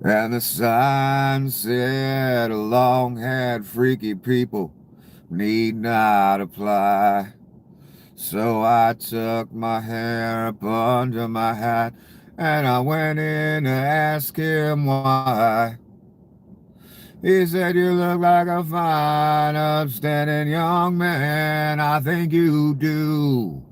And the sign said, long-haired freaky people need not apply. So I took my hair up under my hat and I went in to ask him why. He said, you look like a fine, upstanding young man. I think you do.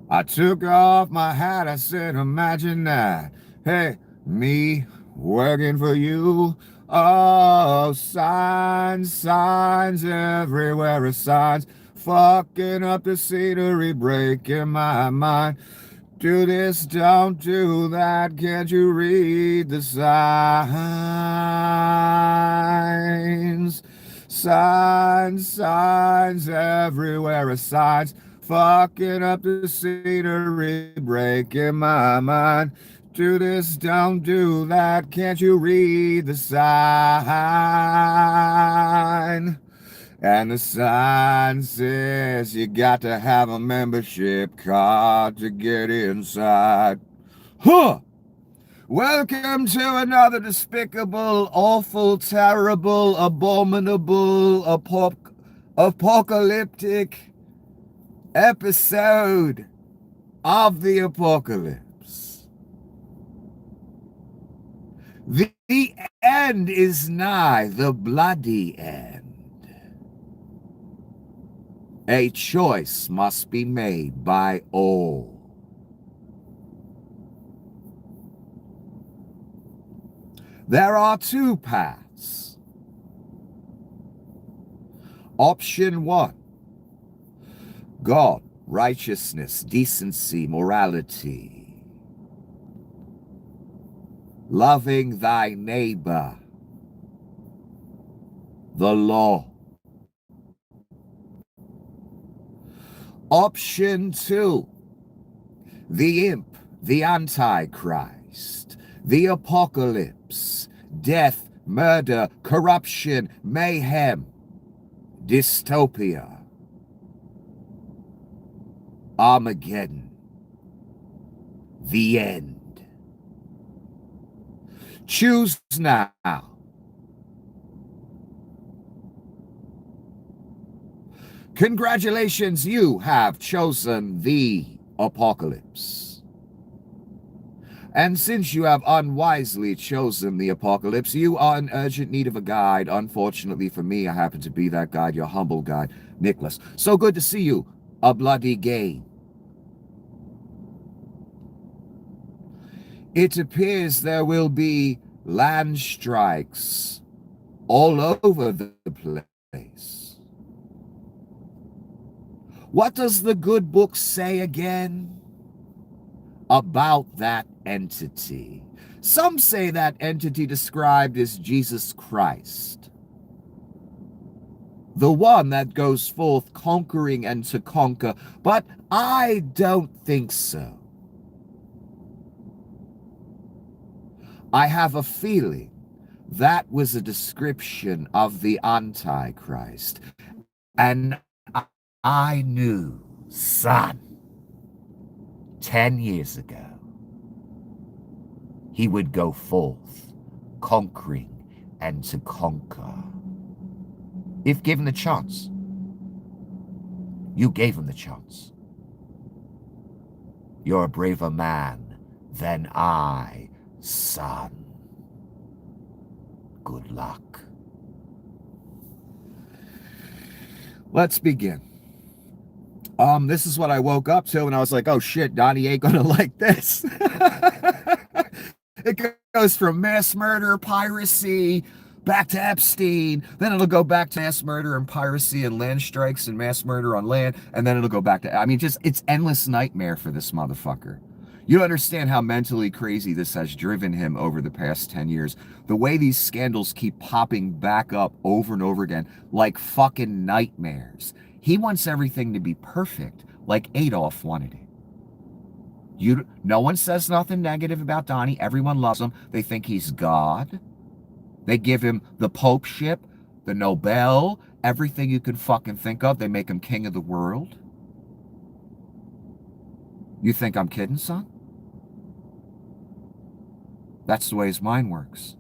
I took off my hat. I said, imagine that. Hey, me working for you. Oh, signs, signs everywhere are signs. Fucking up the scenery, breaking my mind. Do this, don't do that. Can't you read the signs? Signs, signs everywhere are signs. Fucking up the scenery, breaking my mind. Do this, don't do that. Can't you read the sign? And the sign says you got to have a membership card to get inside. Huh! Welcome to another despicable, awful, terrible, abominable, apocalyptic episode of the apocalypse. The end is nigh, the bloody end. A choice must be made by all. There are two paths. Option one, God, righteousness, decency, morality. Loving thy neighbor. The law. Option two, the imp, the antichrist, the apocalypse, death, murder, corruption, mayhem, dystopia, Armageddon, the end. Choose now. Congratulations, you have chosen the apocalypse. And since you have unwisely chosen the apocalypse, you are in urgent need of a guide. Unfortunately for me, I happen to be that guide, your humble guide, Nicholas. So good to see you, a bloody game. It appears there will be land strikes all over the place. What does the good book say again? About that entity. Some say that entity described as Jesus Christ. The one that goes forth conquering and to conquer, but I don't think so. I have a feeling that was a description of the Antichrist. And I knew, son, 10 years ago, he would go forth, conquering and to conquer. If given the chance, you gave him the chance. You're a braver man than I, son. Good luck. Let's begin. This is what I woke up to, and I was like, oh shit, Donnie ain't gonna like this. It goes from mass murder, piracy, back to Epstein, then it'll go back to mass murder and piracy and land strikes and mass murder on land, and then it'll go back to, I mean, just, it's endless nightmare for this motherfucker. You understand how mentally crazy this has driven him over the past 10 years. The way these scandals keep popping back up over and over again, like fucking nightmares. He wants everything to be perfect, like Adolf wanted it. No one says nothing negative about Donnie. Everyone loves him. They think he's God. They give him the popeship, the Nobel, everything you can fucking think of. They make him king of the world. You think I'm kidding, son? That's the way his mind works.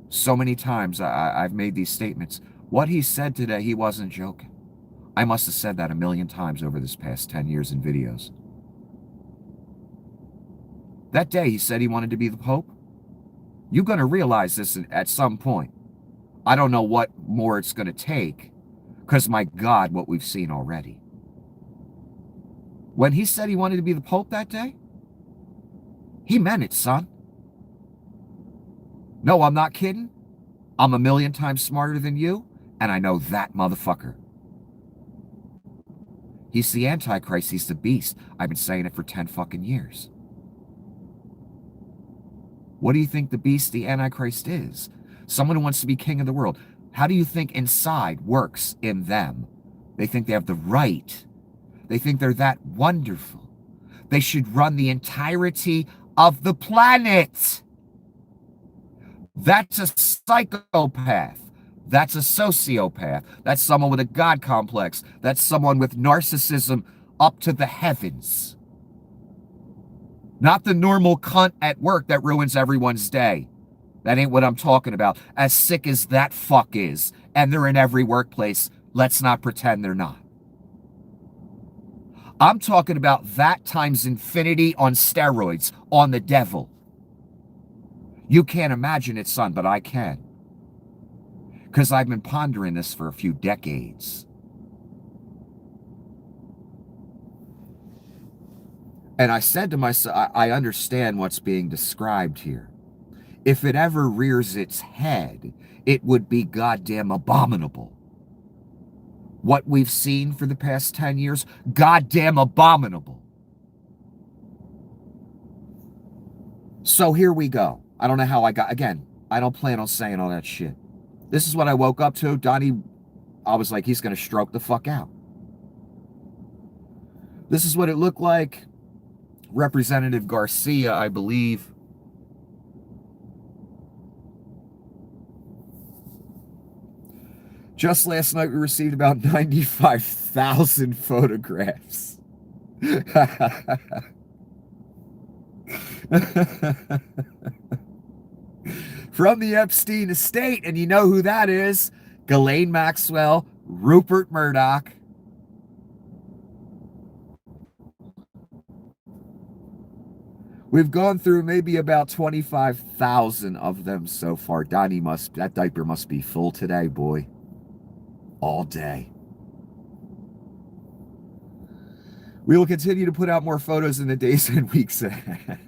So many times I've made these statements. What he said today, he wasn't joking. I must have said that a million times over this past 10 years in videos. That day he said he wanted to be the Pope. You're going to realize this at some point. I don't know what more it's going to take, because my God, what we've seen already. When he said he wanted to be the Pope that day, he meant it, son. No, I'm not kidding. I'm a million times smarter than you, and I know that motherfucker. He's the Antichrist. He's the beast. I've been saying it for 10 fucking years. What do you think the beast, the Antichrist, is? Someone who wants to be king of the world. How do you think inside works in them? They think they have the right. They think they're that wonderful. They should run the entirety of the planet. That's a psychopath. That's a sociopath. That's someone with a God complex. That's someone with narcissism up to the heavens. Not the normal cunt at work that ruins everyone's day. That ain't what I'm talking about. As sick as that fuck is, and they're in every workplace, let's not pretend they're not. I'm talking about that times infinity on steroids, on the devil. You can't imagine it, son, but I can. Because I've been pondering this for a few decades. And I said to myself, I understand what's being described here. If it ever rears its head, it would be goddamn abominable. What we've seen for the past 10 years, goddamn abominable. So here we go. I don't know how again, I don't plan on saying all that shit. This is what I woke up to. Donnie, I was like, he's going to stroke the fuck out. This is what it looked like. Representative Garcia, I believe, just last night we received about 95,000 photographs. From the Epstein estate, and you know who that is. Ghislaine Maxwell, Rupert Murdoch. We've gone through maybe about 25,000 of them so far. Donnie that diaper must be full today, boy. All day. We will continue to put out more photos in the days and weeks ahead.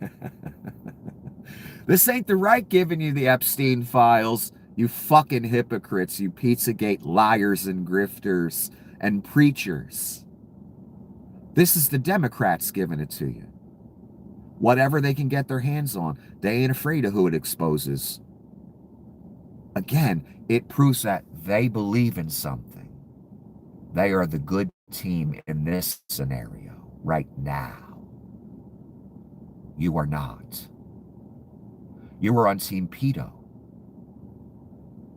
This ain't the right giving you the Epstein files, you fucking hypocrites, you Pizzagate liars and grifters and preachers. This is the Democrats giving it to you. Whatever they can get their hands on, they ain't afraid of who it exposes. Again, it proves that they believe in something. They are the good team in this scenario right now. You are not. You were on Team Pedo.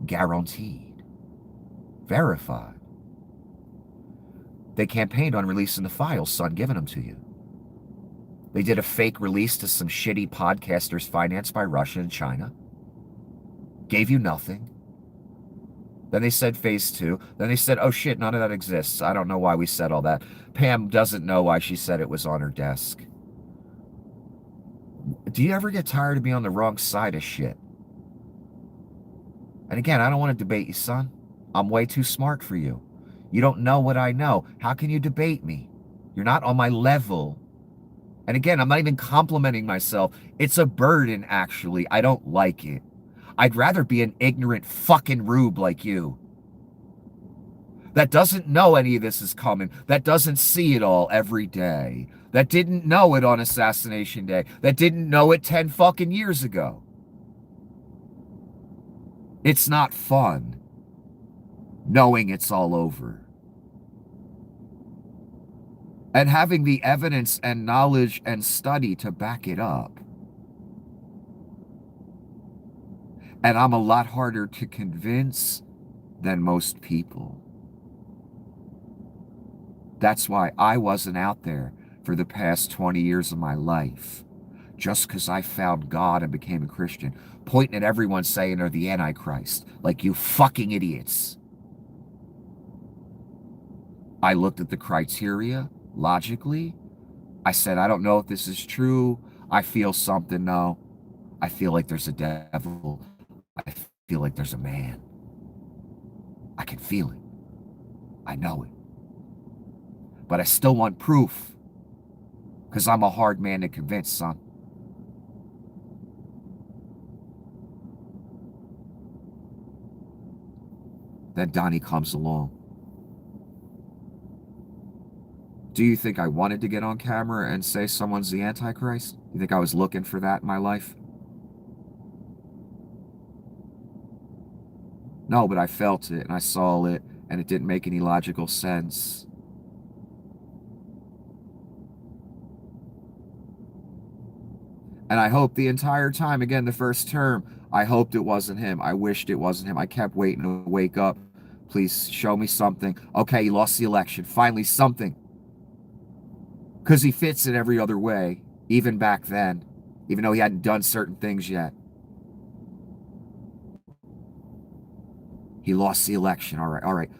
Guaranteed. Verified. They campaigned on releasing the files, son, giving them to you. They did a fake release to some shitty podcasters financed by Russia and China. Gave you nothing. Then they said phase 2. Then they said, oh shit, none of that exists. I don't know why we said all that. Pam doesn't know why she said it was on her desk. Do you ever get tired of being on the wrong side of shit? And again, I don't want to debate you, son. I'm way too smart for you. You don't know what I know. How can you debate me? You're not on my level. And again, I'm not even complimenting myself. It's a burden, actually. I don't like it. I'd rather be an ignorant fucking rube like you. That doesn't know any of this is coming. That doesn't see it all every day. That didn't know it on Assassination Day. That didn't know it 10 fucking years ago. It's not fun knowing it's all over. And having the evidence and knowledge and study to back it up. And I'm a lot harder to convince than most people. That's why I wasn't out there for the past 20 years of my life just because I found God and became a Christian, pointing at everyone saying they're the Antichrist, like you fucking idiots. I looked at the criteria logically. I said, I don't know if this is true. I feel something though. I feel like there's a devil. I feel like there's a man. I can feel it. I know it. But I still want proof. Because I'm a hard man to convince, son. Then Donnie comes along. Do you think I wanted to get on camera and say someone's the Antichrist? You think I was looking for that in my life? No, but I felt it and I saw it and it didn't make any logical sense. And I hoped the entire time, again, the first term, I hoped it wasn't him. I wished it wasn't him. I kept waiting to wake up. Please show me something. Okay, he lost the election. Finally, something. Because he fits in every other way, even back then, even though he hadn't done certain things yet. He lost the election. All right, all right.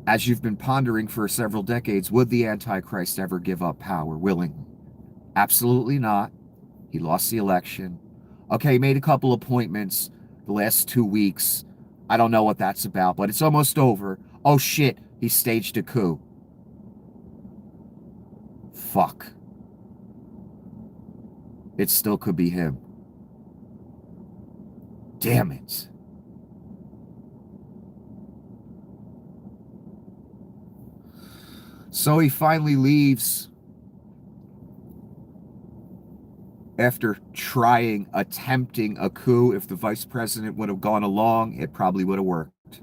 As you've been pondering for several decades, would the Antichrist ever give up power willingly? Absolutely not. He lost the election. Okay, he made a couple appointments the last 2 weeks. I don't know what that's about, but it's almost over. Oh shit, he staged a coup. Fuck. It still could be him. Damn it. So he finally leaves after attempting a coup. If the vice president would have gone along, it probably would have worked.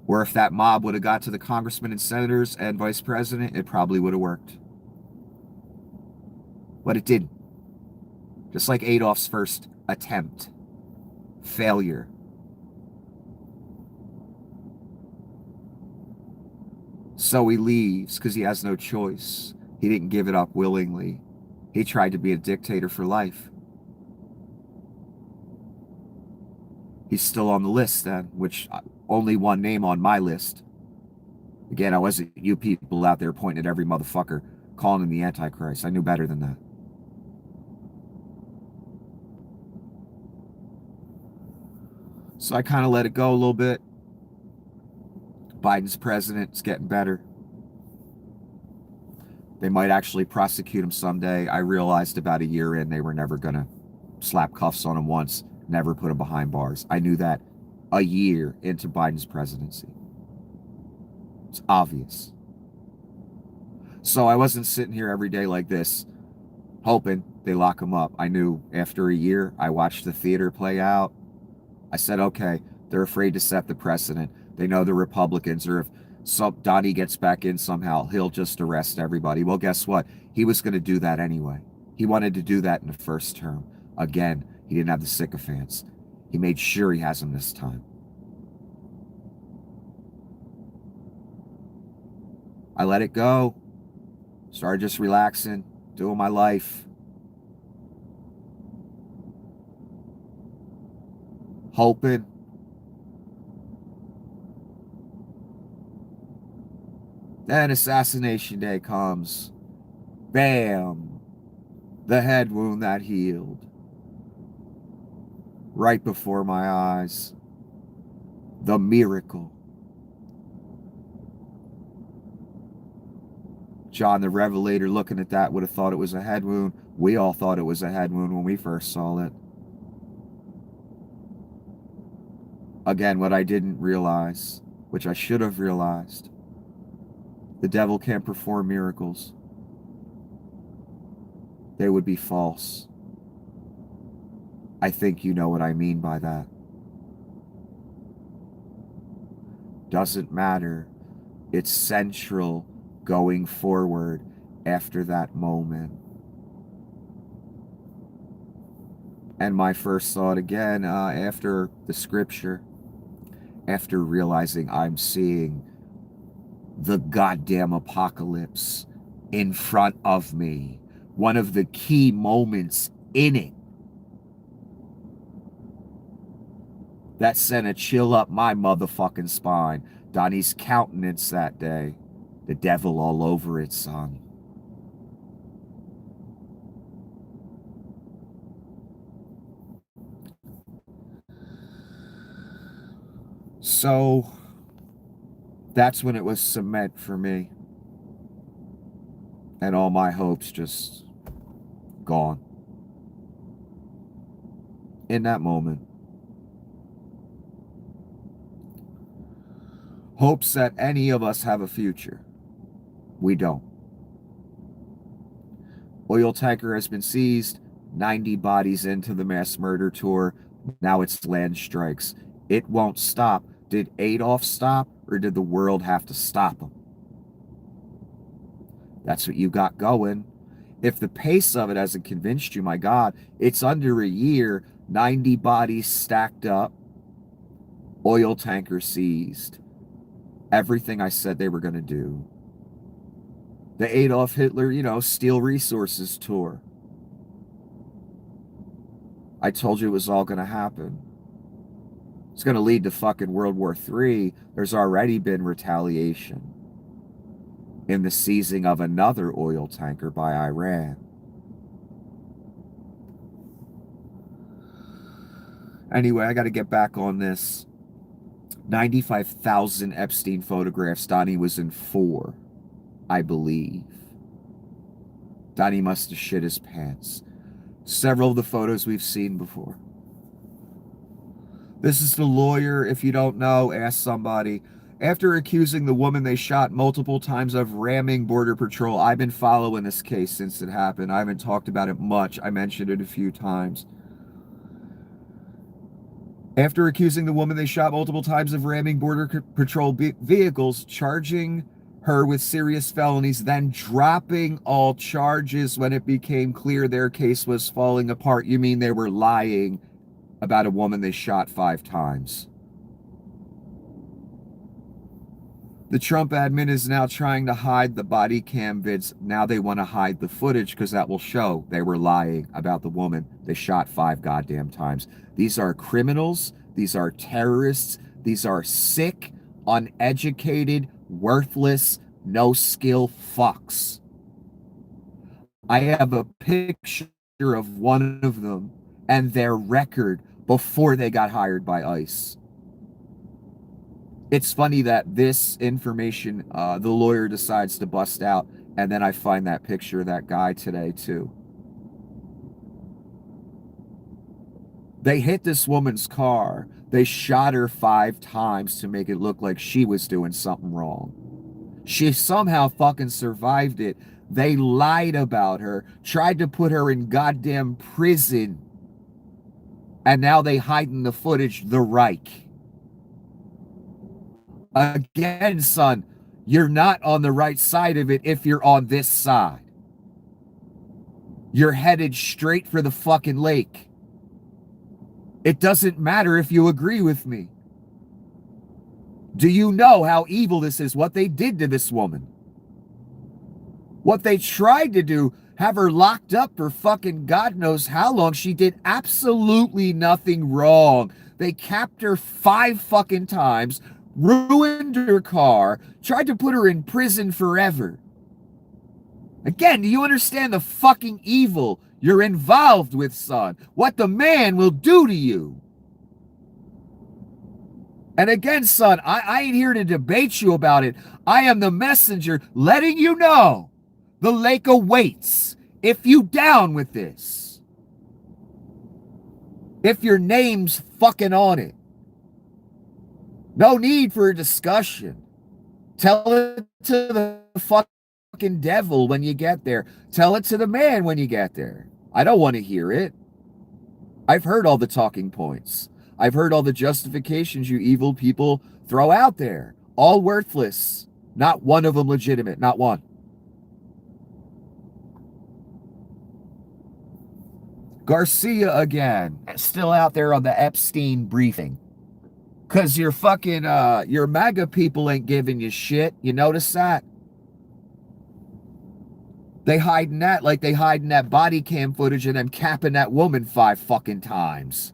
Or if that mob would have got to the congressmen and senators and vice president, it probably would have worked. But it didn't. Just like Adolf's first attempt. Failure. So he leaves because he has no choice. He didn't give it up willingly. He tried to be a dictator for life. He's still on the list then, which only one name on my list. Again, I wasn't you people out there pointing at every motherfucker, calling him the Antichrist. I knew better than that. So I kind of let it go a little bit. Biden's president. It's getting better. They might actually prosecute him someday. I realized about a year in they were never going to slap cuffs on him once, never put him behind bars. I knew that a year into Biden's presidency. It's obvious. So I wasn't sitting here every day like this, hoping they lock him up. I knew after a year, I watched the theater play out. I said, okay, they're afraid to set the precedent. They know the Republicans, or if Donnie gets back in somehow, he'll just arrest everybody. Well, guess what? He was going to do that anyway. He wanted to do that in the first term. Again, he didn't have the sycophants. He made sure he has them this time. I let it go. Started just relaxing, doing my life. Hoping. Then Assassination Day comes. Bam! The head wound that healed. Right before my eyes. The miracle. John the Revelator looking at that would have thought it was a head wound. We all thought it was a head wound when we first saw it. Again, what I didn't realize, which I should have realized, the devil can't perform miracles. They would be false. I think you know what I mean by that. Doesn't matter. It's central going forward after that moment. And my first thought again, after the scripture, after realizing I'm seeing the goddamn apocalypse in front of me, one of the key moments in it that sent a chill up my motherfucking spine. Donnie's countenance that day. The devil all over it, son. So that's when it was cement for me. And all my hopes just gone. In that moment. Hopes that any of us have a future. We don't. Oil tanker has been seized. 90 bodies into the mass murder tour. Now it's land strikes. It won't stop. Did Adolf stop, or did the world have to stop him? That's what you got going. If the pace of it hasn't convinced you, my God, it's under a year, 90 bodies stacked up, oil tanker seized. Everything I said they were going to do. The Adolf Hitler, steal resources tour. I told you it was all going to happen. It's going to lead to fucking World War III. There's already been retaliation in the seizing of another oil tanker by Iran. Anyway, I got to get back on this. 95,000 Epstein photographs. Donnie was in 4, I believe. Donnie must have shit his pants. Several of the photos we've seen before. This is the lawyer. If you don't know, ask somebody. After accusing the woman they shot multiple times of ramming Border Patrol, I've been following this case since it happened. I haven't talked about it much. I mentioned it a few times. After accusing the woman they shot multiple times of ramming Border Patrol vehicles, charging her with serious felonies, then dropping all charges when it became clear their case was falling apart. You mean they were lying about a woman they shot 5 times? The Trump admin is now trying to hide the body cam vids. Now they want to hide the footage because that will show they were lying about the woman they shot 5 goddamn times. These are criminals. These are terrorists. These are sick, uneducated, worthless, no-skill fucks. I have a picture of one of them and their record before they got hired by ICE. It's funny that this information, the lawyer decides to bust out, and then I find that picture of that guy today, too. They hit this woman's car. They shot her 5 times to make it look like she was doing something wrong. She somehow fucking survived it. They lied about her, tried to put her in goddamn prison, and now they hiding the footage, the Reich. Again, son, you're not on the right side of it if you're on this side. You're headed straight for the fucking lake. It doesn't matter if you agree with me. Do you know how evil this is? What they did to this woman? What they tried to do, have her locked up for fucking God knows how long. She did absolutely nothing wrong. They capped her 5 fucking times, ruined her car, tried to put her in prison forever. Again, do you understand the fucking evil you're involved with, son? What the man will do to you? And again, son, I ain't here to debate you about it. I am the messenger letting you know the lake awaits if you down with this. If your name's fucking on it. No need for a discussion. Tell it to the fucking devil when you get there. Tell it to the man when you get there. I don't want to hear it. I've heard all the talking points. I've heard all the justifications you evil people throw out there. All worthless. Not one of them legitimate. Not one. Garcia again. Still out there on the Epstein briefing. Because your fucking, your MAGA people ain't giving you shit. You notice that? They hide in that like they hide in that body cam footage and them capping that woman 5 fucking times.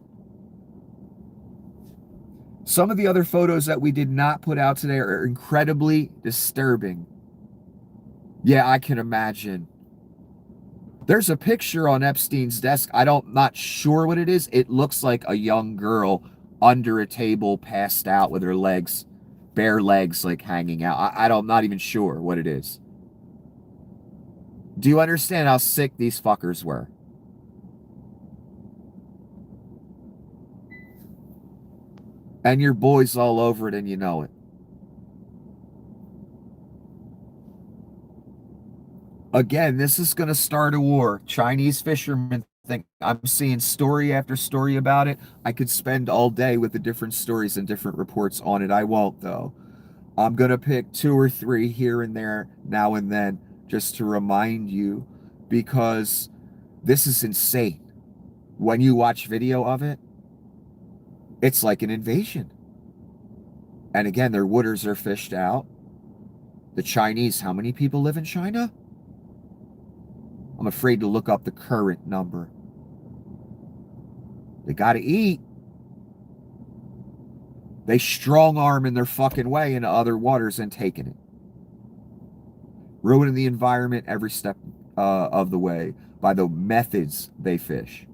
Some of the other photos that we did not put out today are incredibly disturbing. Yeah, I can imagine. There's a picture on Epstein's desk. Not sure what it is. It looks like a young girl under a table, passed out with her legs, bare legs, like hanging out. I'm not even sure what it is. Do you understand how sick these fuckers were? And your boy's all over it and you know it. Again, this is going to start a war. Chinese fishermen think I'm seeing story after story about it. I could spend all day with the different stories and different reports on it. I won't, though. I'm going to pick 2 or 3 here and there now and then just to remind you, because this is insane. When you watch video of it, it's like an invasion. And again, their waters are fished out. The Chinese, how many people live in China? I'm afraid to look up the current number. They got to eat. They strong arm in their fucking way into other waters and taking it. Ruining the environment every step of the way by the methods they fish.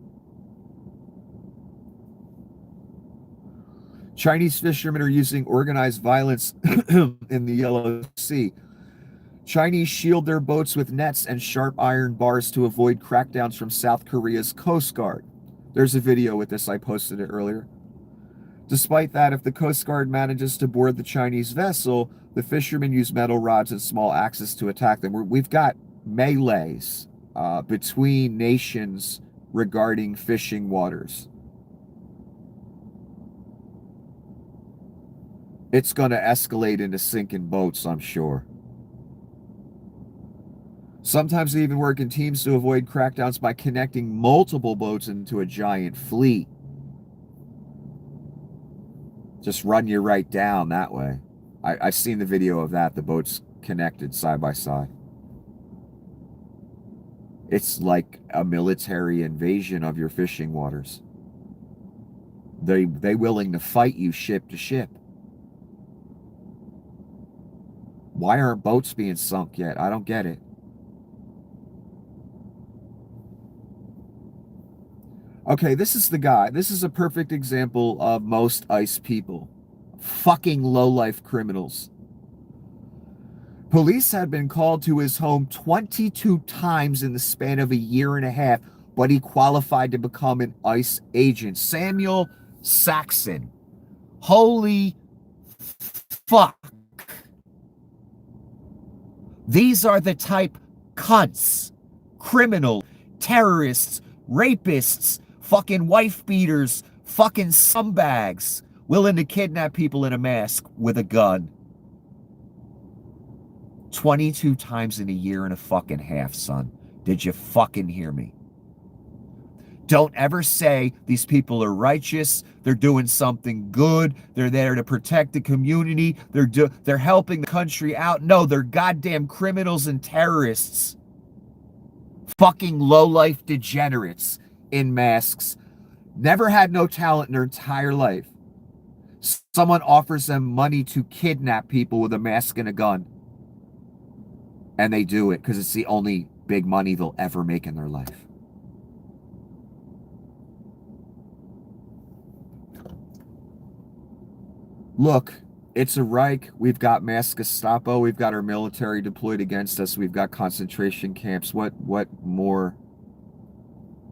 Chinese fishermen are using organized violence in the Yellow Sea. Chinese shield their boats with nets and sharp iron bars to avoid crackdowns from South Korea's Coast Guard. There's a video with this, I posted it earlier. Despite that, if the Coast Guard manages to board the Chinese vessel, the fishermen use metal rods and small axes to attack them. We've got melees between nations regarding fishing waters. It's going to escalate into sinking boats, I'm sure. Sometimes they even work in teams to avoid crackdowns by connecting multiple boats into a giant fleet. Just run you right down that way. I've seen the video of that, the boats connected side by side. It's like a military invasion of your fishing waters. They willing to fight you ship to ship. Why aren't boats being sunk yet? I don't get it. Okay, this is the guy. This is a perfect example of most ICE people. Fucking low-life criminals. Police had been called to his home 22 times in the span of a year and a half, but he qualified to become an ICE agent. Samuel Saxon. Holy fuck. These are the type cunts, criminal, terrorists, rapists, fucking wife beaters, fucking scumbags, willing to kidnap people in a mask with a gun. 22 times in a year and a fucking half, son. Did you fucking hear me? Don't ever say these people are righteous, they're doing something good, they're there to protect the community, they're helping the country out. No, they're goddamn criminals and terrorists. Fucking low-life degenerates in masks. Never had no talent in their entire life. Someone offers them money to kidnap people with a mask and a gun. And they do it because it's the only big money they'll ever make in their life. Look, it's a Reich. We've got mass Gestapo. We've got our military deployed against us. We've got concentration camps. What more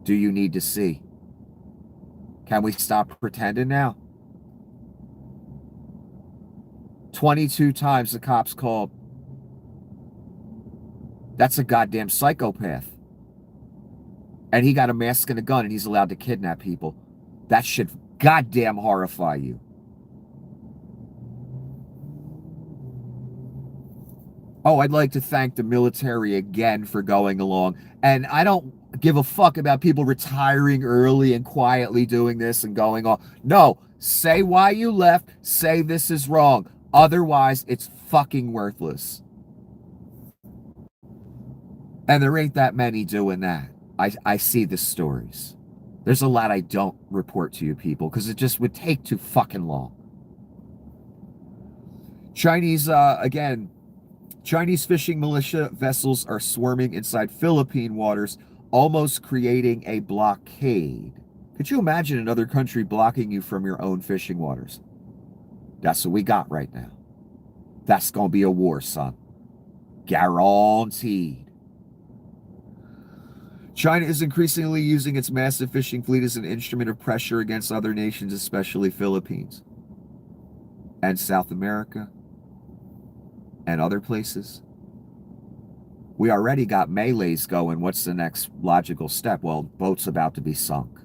do you need to see? Can we stop pretending now? 22 times the cops called. That's a goddamn psychopath. And he got a mask and a gun and he's allowed to kidnap people. That should goddamn horrify you. Oh, I'd like to thank the military again for going along. And I don't give a fuck about people retiring early and quietly doing this and going on. No, say why you left. Say this is wrong. Otherwise, it's fucking worthless. And there ain't that many doing that. I see the stories. There's a lot I don't report to you people because it just would take too fucking long. Again, Chinese fishing militia vessels are swarming inside Philippine waters, almost creating a blockade. Could you imagine another country blocking you from your own fishing waters? That's what we got right now. That's going to be a war, son. Guaranteed. China is increasingly using its massive fishing fleet as an instrument of pressure against other nations, especially Philippines and South America and other places. We already got melees going. What's the next logical step? Well, boat's about to be sunk.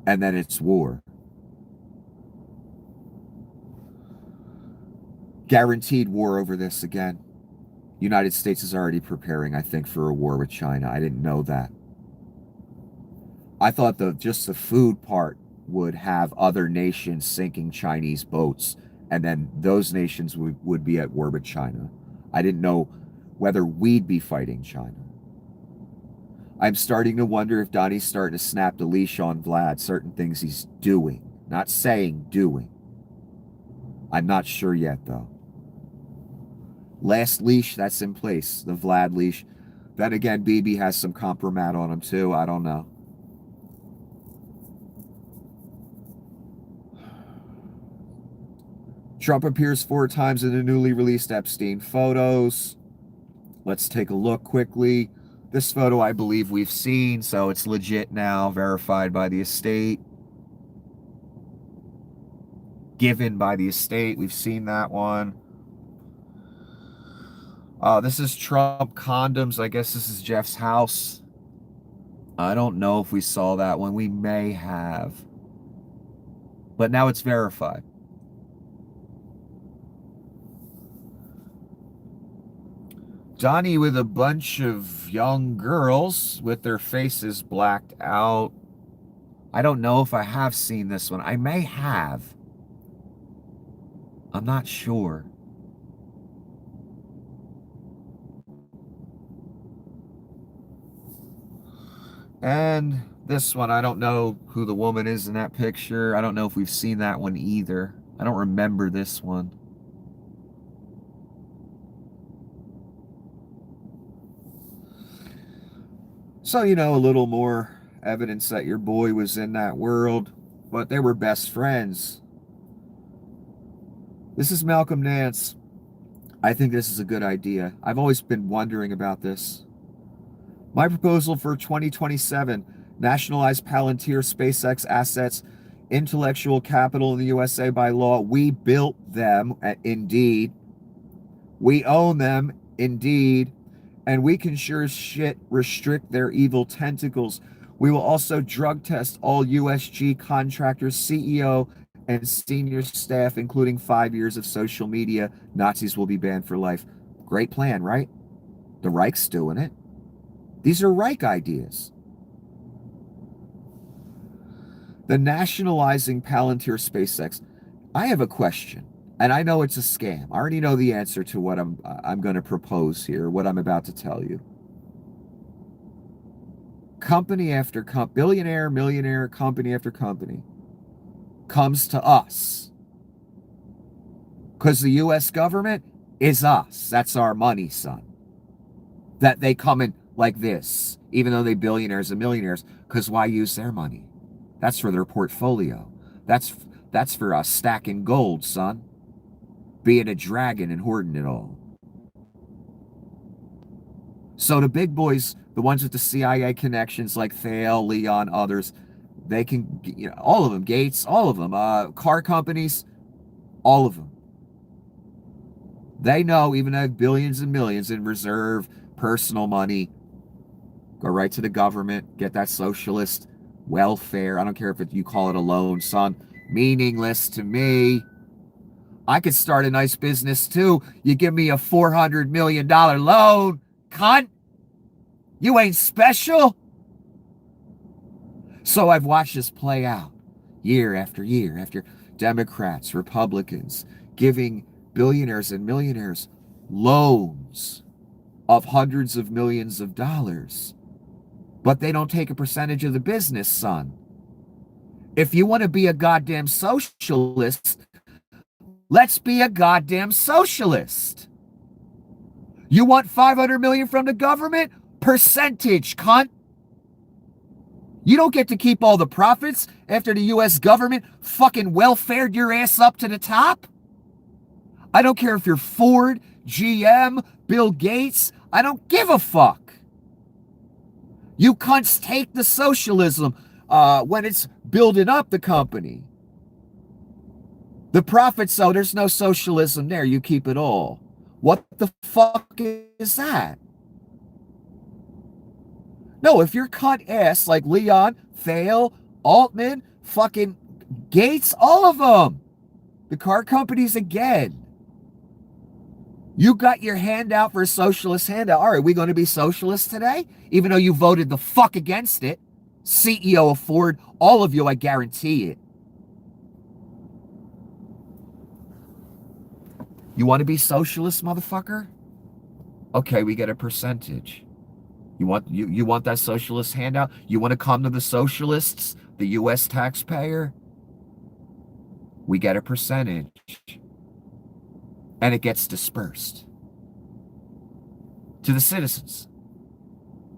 And then it's war. Guaranteed war over this again. United States is already preparing, I think, for a war with China. I didn't know that. I thought just the food part would have other nations sinking Chinese boats, and then those nations would be at war with China. I didn't know whether we'd be fighting China. I'm starting to wonder if Donnie's starting to snap the leash on Vlad, certain things he's doing. Not saying, doing. I'm not sure yet, though. Last leash, that's in place, the Vlad leash. Then again, Bibi has some compromat on him, too. I don't know. Trump appears 4 times in the newly released Epstein photos. Let's take a look quickly. This photo, I believe we've seen, so it's legit now, verified by the estate. Given by the estate, we've seen that one. This is Trump condoms. I guess this is Jeff's house. I don't know if we saw that one. We may have. But now it's verified. Donnie with a bunch of young girls with their faces blacked out. I don't know if I have seen this one. I may have. I'm not sure. And this one, I don't know who the woman is in that picture. I don't know if we've seen that one either. I don't remember this one. So, you know, a little more evidence that your boy was in that world, but they were best friends. This is Malcolm Nance. I think this is a good idea. I've always been wondering about this. My proposal for 2027, nationalize Palantir, SpaceX assets, intellectual capital in the USA by law. We built them, indeed. We own them, indeed. And we can sure as shit restrict their evil tentacles. We will also drug test all USG contractors, CEO, and senior staff, including 5 years of social media. Nazis will be banned for life. Great plan, right? The Reich's doing it. These are Reich ideas. The nationalizing Palantir SpaceX. I have a question, and I know it's a scam. I already know the answer to what I'm going to propose here, what I'm about to tell you. Company after company, billionaire, millionaire, company after company comes to us. Because the U.S. government is us. That's our money, son. That they come in like this, even though they billionaires and millionaires, because why use their money? That's for their portfolio. That's for us stacking gold, son. Being a dragon and hoarding it all. So the big boys, the ones with the CIA connections like Thale, Leon, others, they can, you know, all of them, Gates, all of them, car companies, all of them. They know, even though they have billions and millions in reserve, personal money, go right to the government, get that socialist welfare. I don't care if you call it a loan, son. Meaningless to me. I could start a nice business too. You give me a $400 million loan, cunt. You ain't special. So I've watched this play out year after year after Democrats, Republicans giving billionaires and millionaires loans of hundreds of millions of dollars. But they don't take a percentage of the business, son. If you want to be a goddamn socialist, let's be a goddamn socialist. You want 500 million from the government? Percentage, cunt. You don't get to keep all the profits after the US government fucking welfared your ass up to the top. I don't care if you're Ford, GM, Bill Gates. I don't give a fuck. You cunts take the socialism when it's building up the company. The profits, so there's no socialism there. You keep it all. What the fuck is that? No, if you're cunt ass like Leon, Thale, Altman, fucking Gates, all of them. The car companies again. You got your hand out for a socialist handout. All right, are we going to be socialists today? Even though you voted the fuck against it. CEO of Ford, all of you, I guarantee it. You want to be socialist, motherfucker? Okay, we get a percentage. You want that socialist handout? You want to come to the socialists, the US taxpayer? We get a percentage. And it gets dispersed to the citizens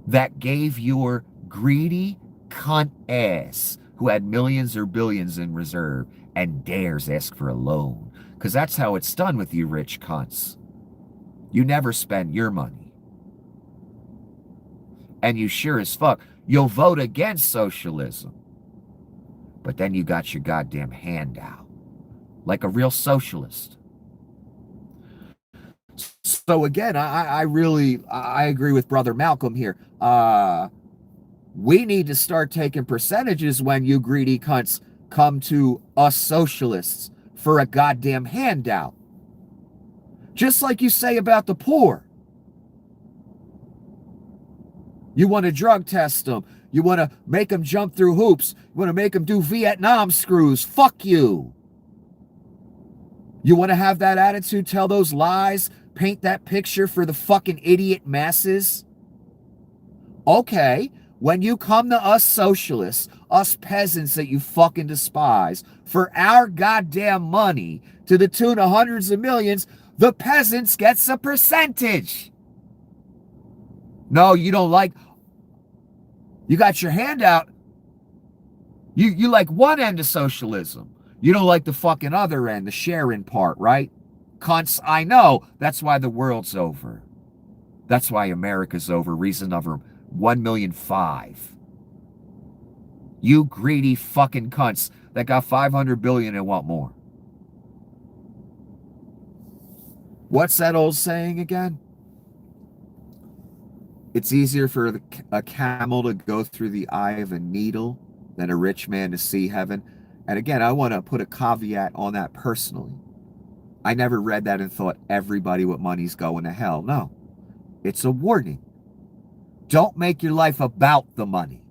that gave your greedy cunt ass who had millions or billions in reserve and dares ask for a loan. Because that's how it's done with you rich cunts. You never spend your money. And you sure as fuck, you'll vote against socialism. But then you got your goddamn handout. Like a real socialist. So again, I agree with Brother Malcolm here. We need to start taking percentages when you greedy cunts come to us socialists for a goddamn handout. Just like you say about the poor. You want to drug test them. You want to make them jump through hoops. You want to make them do Vietnam screws. Fuck you. You want to have that attitude, tell those lies, paint that picture for the fucking idiot masses? Okay, when you come to us socialists, us peasants that you fucking despise, for our goddamn money to the tune of hundreds of millions, the peasants gets a percentage. No, you don't like, you got your hand out. You like one end of socialism. You don't like the fucking other end, the sharing part, right? Cunts, I know. That's why the world's over. That's why America's over. Reason number 1,000,005. You greedy fucking cunts that got 500 billion and want more. What's that old saying again? It's easier for a camel to go through the eye of a needle than a rich man to see heaven. And again, I want to put a caveat on that personally. I never read that and thought everybody with money's going to hell. No, it's a warning. Don't make your life about the money.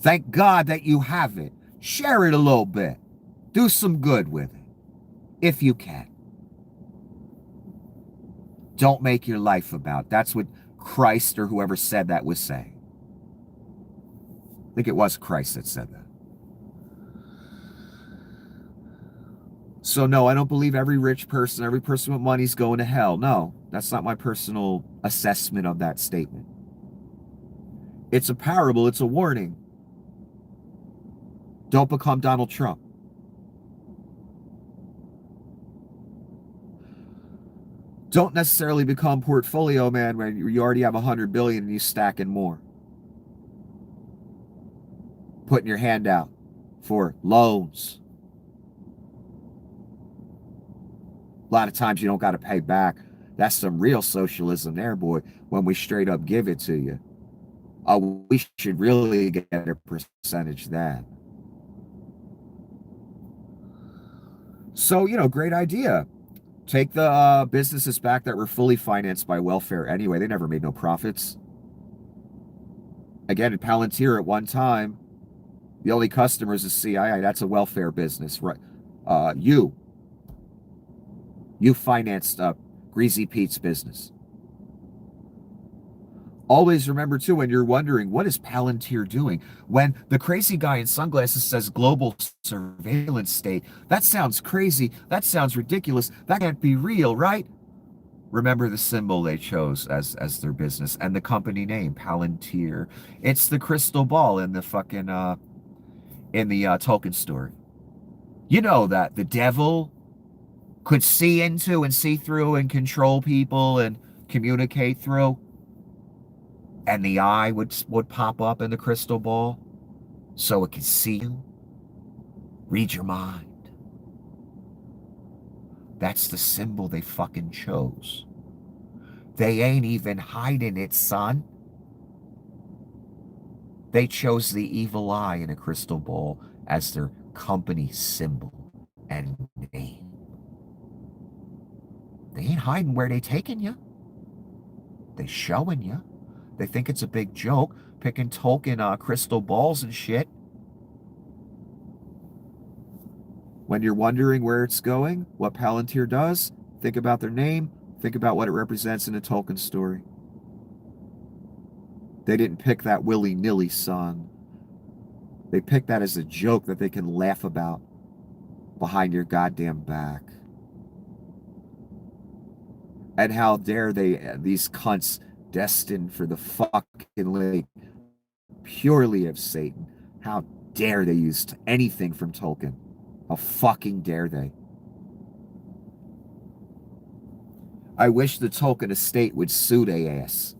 Thank God that you have it. Share it a little bit. Do some good with it, if you can. Don't make your life about. That's what Christ or whoever said that was saying. I think it was Christ that said that. So no, I don't believe every rich person, every person with money is going to hell. No, that's not my personal assessment of that statement. It's a parable. It's a warning. Don't become Donald Trump. Don't necessarily become portfolio man when you already have 100 billion and you're stacking more. Putting your hand out for loans. A lot of times you don't got to pay back. That's some real socialism there, boy, when we straight up give it to you. We should really get a percentage of that. So, great idea. Take the businesses back that were fully financed by welfare anyway. They never made no profits. Again, at Palantir at one time, the only customers is CIA. That's a welfare business, right? You financed Greasy Pete's business. Always remember, too, when you're wondering, what is Palantir doing? When the crazy guy in sunglasses says global surveillance state, that sounds crazy. That sounds ridiculous. That can't be real, right? Remember the symbol they chose as their business and the company name, Palantir. It's the crystal ball in the fucking, in the Tolkien story. You know that the devil could see into and see through and control people and communicate through. And the eye would pop up in the crystal ball so it could see you, read your mind. That's the symbol they fucking chose. They ain't even hiding it, son. They chose the evil eye in a crystal ball as their company symbol and name. They ain't hiding where they taking you. They showing you. They think it's a big joke, picking Tolkien crystal balls and shit. When you're wondering where it's going, what Palantir does, think about their name, think about what it represents in a Tolkien story. They didn't pick that willy-nilly, son. They picked that as a joke that they can laugh about behind your goddamn back. And how dare they, these cunts destined for the fucking lake, purely of Satan. How dare they use anything from Tolkien? How fucking dare they? I wish the Tolkien estate would sue their ass.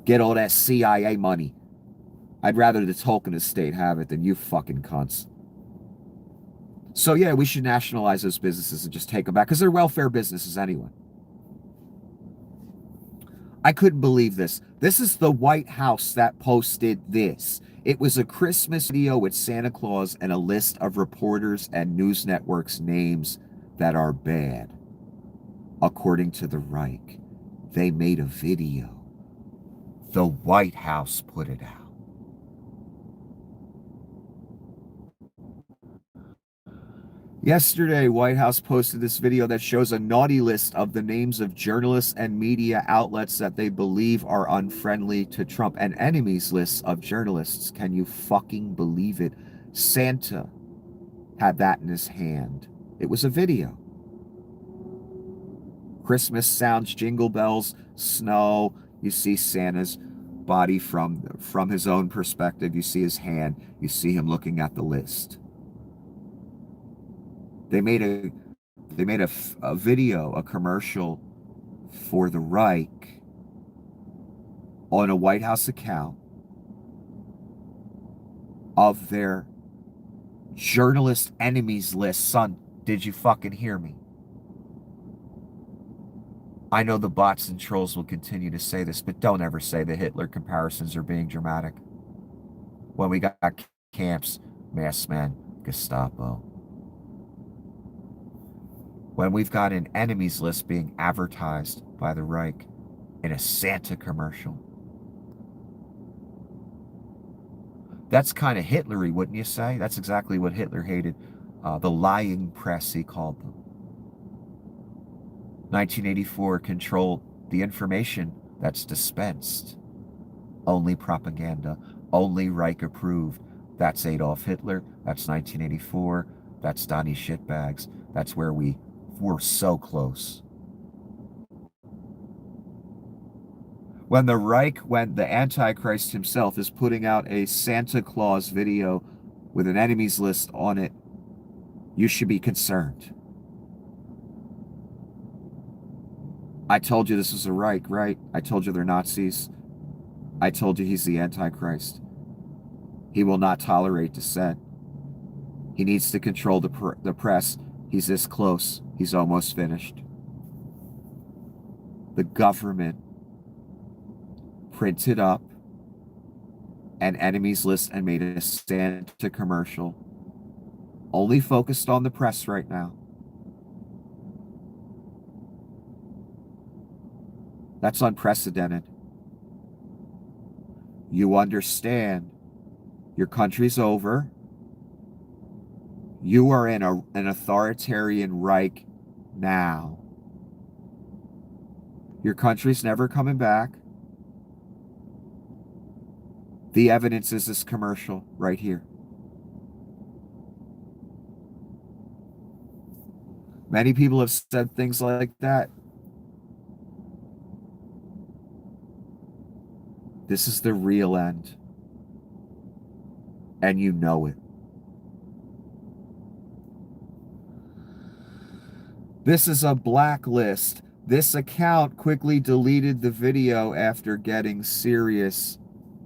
Get all that CIA money. I'd rather the Tolkien estate have it than you fucking cunts. So yeah, we should nationalize those businesses and just take them back, because they're welfare businesses anyway. I couldn't believe this. This is the White House that posted this. It was a Christmas video with Santa Claus and a list of reporters and news networks' names that are bad. According to the Reich, they made a video. The White House put it out. Yesterday, White House posted this video that shows a naughty list of the names of journalists and media outlets that they believe are unfriendly to Trump, and enemies lists of journalists. Can you fucking believe it? Santa had that in his hand. It was a video. Christmas sounds, jingle bells, snow. You see Santa's body from his own perspective. You see his hand. You see him looking at the list. They made a video, a commercial for the Reich on a White House account of their journalist enemies list. Son, did you fucking hear me? I know the bots and trolls will continue to say this, but don't ever say the Hitler comparisons are being dramatic. When we got camps, masked men, Gestapo. When we've got an enemies list being advertised by the Reich in a Santa commercial. That's kind of Hitlery, wouldn't you say? That's exactly what Hitler hated. The lying press, he called them. 1984 control the information that's dispensed. Only propaganda, only Reich approved. That's Adolf Hitler. That's 1984. That's Donnie Shitbags. That's where we're so close. When the Antichrist himself is putting out a Santa Claus video with an enemies list on it, you should be concerned. I told you this was a Reich, right? I told you they're Nazis. I told you he's the Antichrist. He will not tolerate dissent. He needs to control the press. He's this close. He's almost finished. The government printed up an enemies list and made a Santa commercial. Only focused on the press right now. That's unprecedented. You understand your country's over. You are in an authoritarian Reich now. Your country's never coming back. The evidence is this commercial right here. Many people have said things like that. This is the real end. And you know it. This is a blacklist. This account quickly deleted the video after getting serious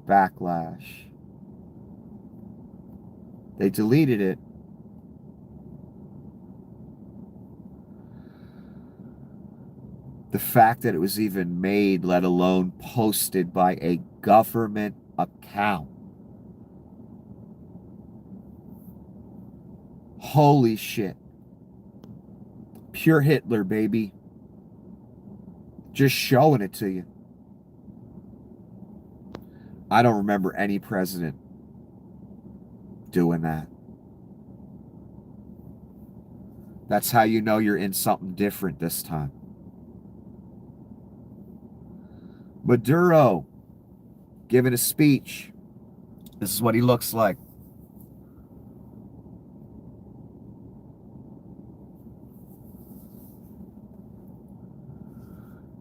backlash. They deleted it. The fact that it was even made, let alone posted by a government account. Holy shit. Pure Hitler, baby. Just showing it to you. I don't remember any president doing that. That's how you know you're in something different this time. Maduro giving a speech. This is what he looks like.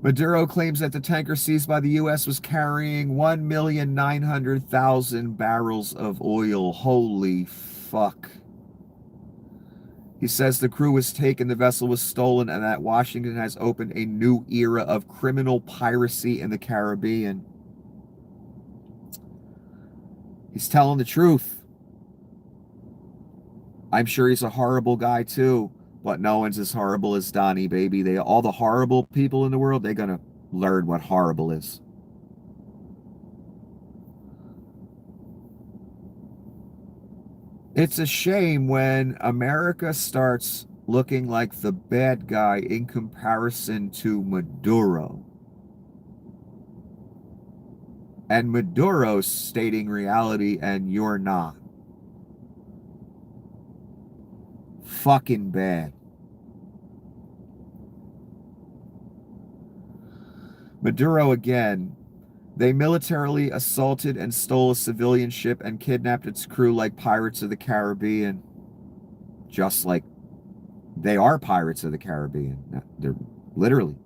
Maduro claims that the tanker seized by the U.S. was carrying 1,900,000 barrels of oil. Holy fuck. He says the crew was taken, the vessel was stolen, and that Washington has opened a new era of criminal piracy in the Caribbean. He's telling the truth. I'm sure he's a horrible guy too, but no one's as horrible as Donnie, baby. All the horrible people in the world, they're gonna learn what horrible is. It's a shame when America starts looking like the bad guy in comparison to Maduro. And Maduro's stating reality and you're not. Fucking bad. Maduro again. They militarily assaulted and stole a civilian ship and kidnapped its crew like Pirates of the Caribbean. Just like they are Pirates of the Caribbean. They're literally.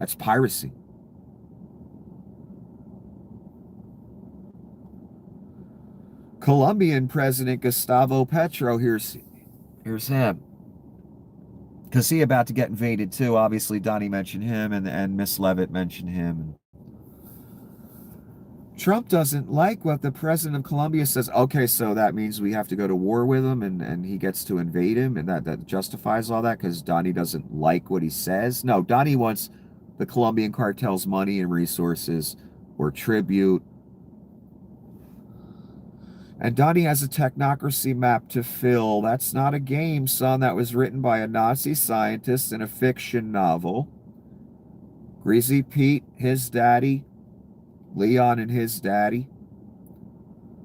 That's piracy. Colombian President Gustavo Petro, here's him. Because he about to get invaded too. Obviously, Donnie mentioned him and Miss Levitt mentioned him. Trump doesn't like what the president of Colombia says. Okay, so that means we have to go to war with him and he gets to invade him, and that justifies all that because Donnie doesn't like what he says. No, Donnie wants the Colombian cartel's money and resources or tribute. And Donnie has a technocracy map to fill. That's not a game, son. That was written by a Nazi scientist in a fiction novel. Greasy Pete, his daddy. Leon and his daddy.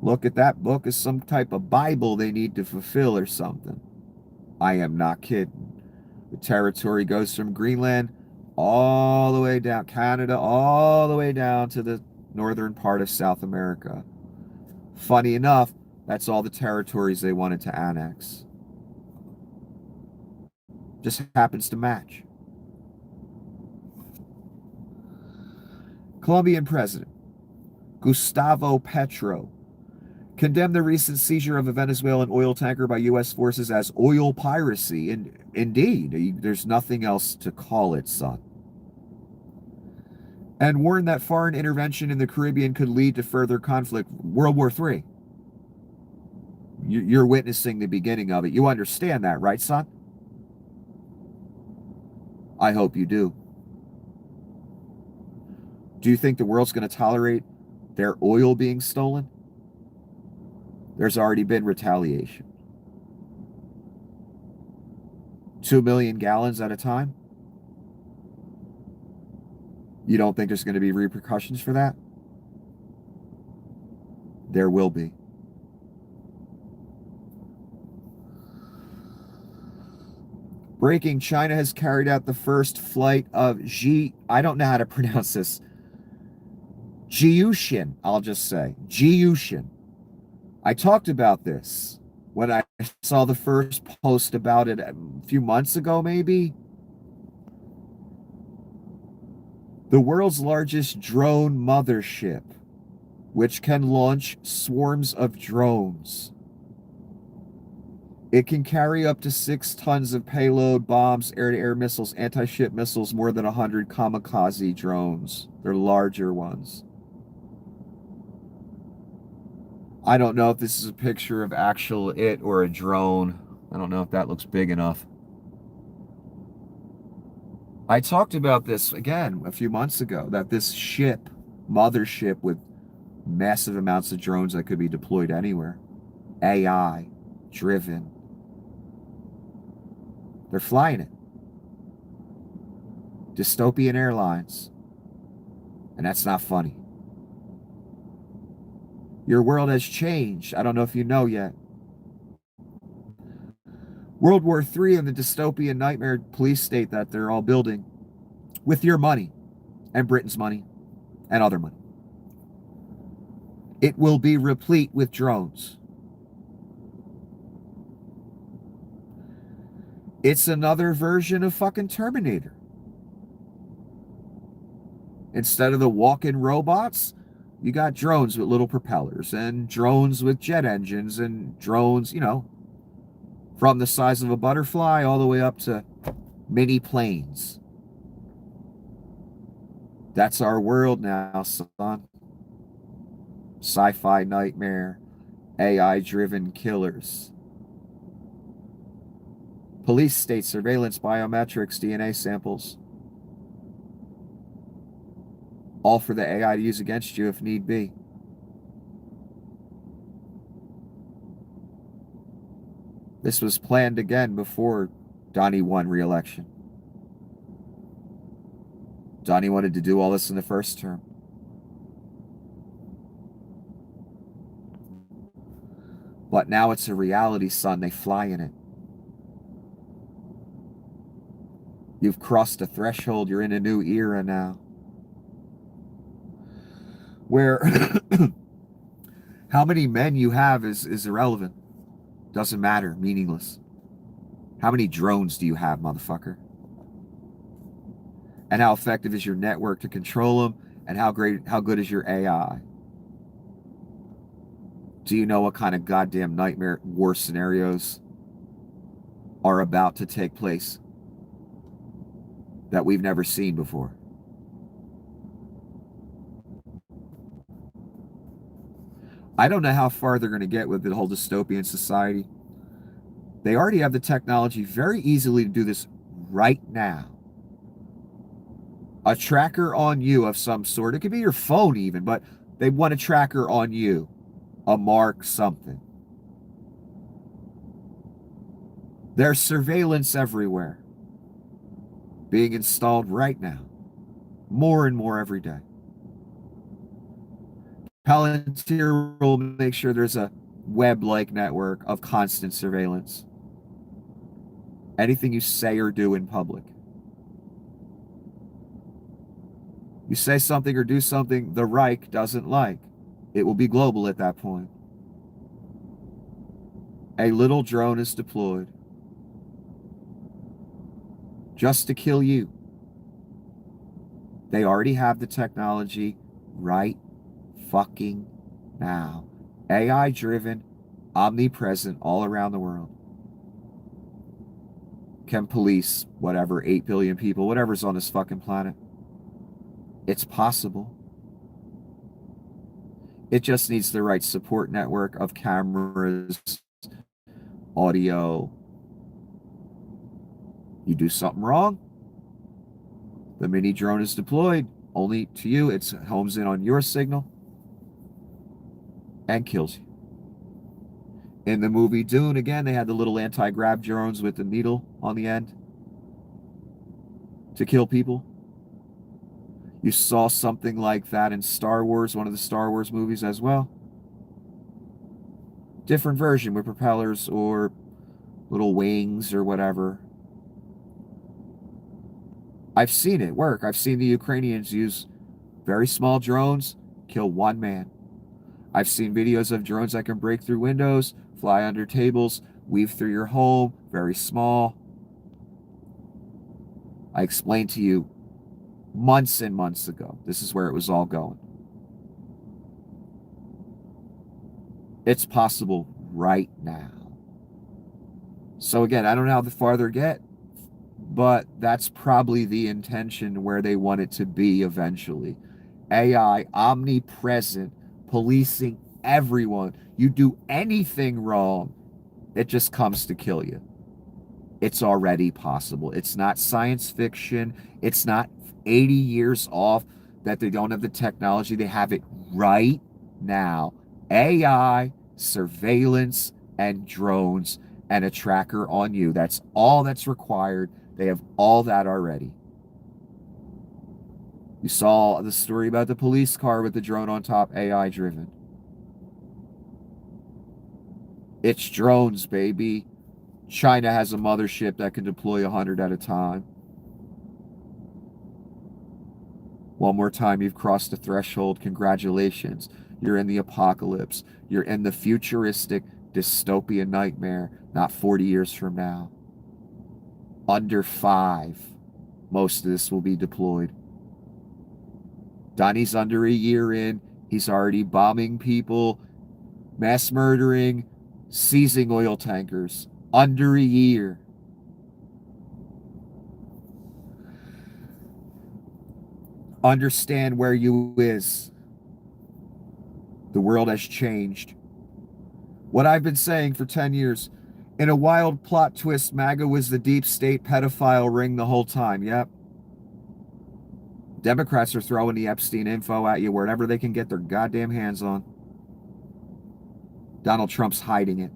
Look at that book as some type of Bible they need to fulfill or something. I am not kidding. The territory goes from Greenland all the way down, Canada, all the way down to the northern part of South America. Funny enough, that's all the territories they wanted to annex. Just happens to match. Colombian President Gustavo Petro condemned the recent seizure of a Venezuelan oil tanker by U.S. forces as oil piracy. And indeed, there's nothing else to call it, son. And warned that foreign intervention in the Caribbean could lead to further conflict. World War III. You're witnessing the beginning of it. You understand that, right, son? I hope you do. Do you think the world's going to tolerate their oil being stolen? There's already been retaliation. 2 million gallons at a time? You don't think there's going to be repercussions for that? There will be. Breaking, China has carried out the first flight of I don't know how to pronounce this. Gyushin, I'll just say. Gyushin. I talked about this when I saw the first post about it a few months ago, maybe. The world's largest drone mothership, which can launch swarms of drones. It can carry up to 6 tons of payload, bombs, air-to-air missiles, anti-ship missiles, more than 100 kamikaze drones. They're larger ones. I don't know if this is a picture of actual it or a drone. I don't know if that looks big enough. I talked about this again a few months ago, that this ship, mothership with massive amounts of drones that could be deployed anywhere, AI driven, they're flying it. Dystopian Airlines. And that's not funny. Your world has changed. I don't know if you know yet. World War III and the dystopian nightmare police state that they're all building with your money and Britain's money and other money. It will be replete with drones. It's another version of fucking Terminator. Instead of the walk-in robots, you got drones with little propellers and drones with jet engines and drones, from the size of a butterfly all the way up to mini planes. That's our world now, son. Sci-fi nightmare, AI-driven killers. Police state surveillance, biometrics, DNA samples. All for the AI to use against you if need be. This was planned again before Donnie won re-election. Donnie wanted to do all this in the first term. But now it's a reality, son. They fly in it. You've crossed a threshold. You're in a new era now. Where how many men you have is irrelevant. Doesn't matter. Meaningless. How many drones do you have, motherfucker? And how effective is your network to control them? And how good is your AI? Do you know what kind of goddamn nightmare war scenarios are about to take place that we've never seen before? I don't know how far they're going to get with the whole dystopian society. They already have the technology very easily to do this right now. A tracker on you of some sort. It could be your phone even, but they want a tracker on you. A mark, something. There's surveillance everywhere. Being installed right now. More and more every day. Palantir will make sure there's a web-like network of constant surveillance. Anything you say or do in public. You say something or do something the Reich doesn't like. It will be global at that point. A little drone is deployed just to kill you. They already have the technology right fucking now. AI driven, omnipresent all around the world. Can police whatever, 8 billion people, whatever's on this fucking planet. It's possible. It just needs the right support network of cameras, audio. You do something wrong, the mini drone is deployed only to you. It homes in on your signal and kills you. In the movie Dune, again, they had the little anti-grav drones with the needle on the end to kill people. You saw something like that in Star Wars, one of the Star Wars movies as well. Different version with propellers or little wings or whatever. I've seen it work. I've seen the Ukrainians use very small drones, kill one man. I've seen videos of drones that can break through windows, fly under tables, weave through your home, very small. I explained to you months and months ago, this is where it was all going. It's possible right now. So again, I don't know how far they get, but that's probably the intention where they want it to be eventually. AI, omnipresent, policing everyone. You do anything wrong, it just comes to kill you. It's already possible. It's not science fiction. It's not 80 years off that they don't have the technology. They have it right now. AI, surveillance, and drones, and a tracker on you. That's all that's required. They have all that already. You saw the story about the police car with the drone on top, AI driven. It's drones, baby. China has a mothership that can deploy 100 at a time. One more time, you've crossed the threshold. Congratulations. You're in the apocalypse. You're in the futuristic dystopian nightmare, not 40 years from now. Under 5, most of this will be deployed. Donnie's under a year in. He's already bombing people, mass murdering, seizing oil tankers. Under a year. Understand where you is. The world has changed. What I've been saying for 10 years, in a wild plot twist, MAGA was the deep state pedophile ring the whole time. Yep. Democrats are throwing the Epstein info at you wherever they can get their goddamn hands on. Donald Trump's hiding it.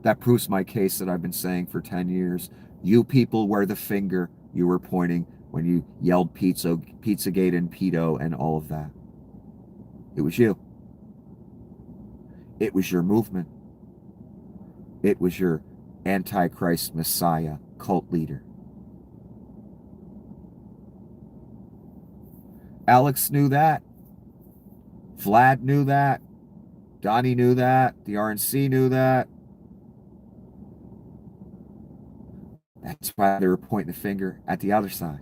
That proves my case that I've been saying for 10 years. You people were the finger you were pointing when you yelled Pizzagate and pedo and all of that. It was you. It was your movement. It was your Antichrist Messiah cult leader. Alex knew that. Vlad knew that. Donnie knew that. The RNC knew that. That's why they were pointing the finger at the other side.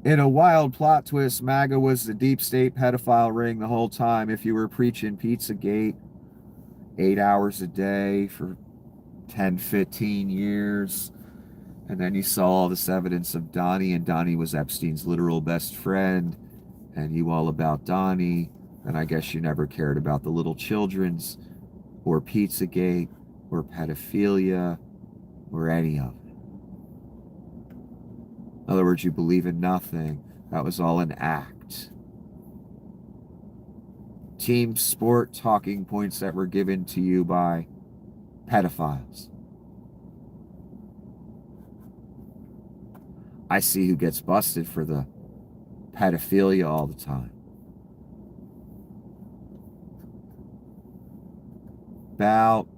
In a wild plot twist, MAGA was the deep state pedophile ring the whole time. If you were preaching Pizzagate 8 hours a day for 10, 15 years, and then you saw all this evidence of Donnie, and Donnie was Epstein's literal best friend, and you all about Donnie, and I guess you never cared about the little children's, or Pizzagate, or pedophilia, or any of it. In other words, you believe in nothing. That was all an act. Team sport talking points that were given to you by pedophiles. I see who gets busted for the pedophilia all the time. About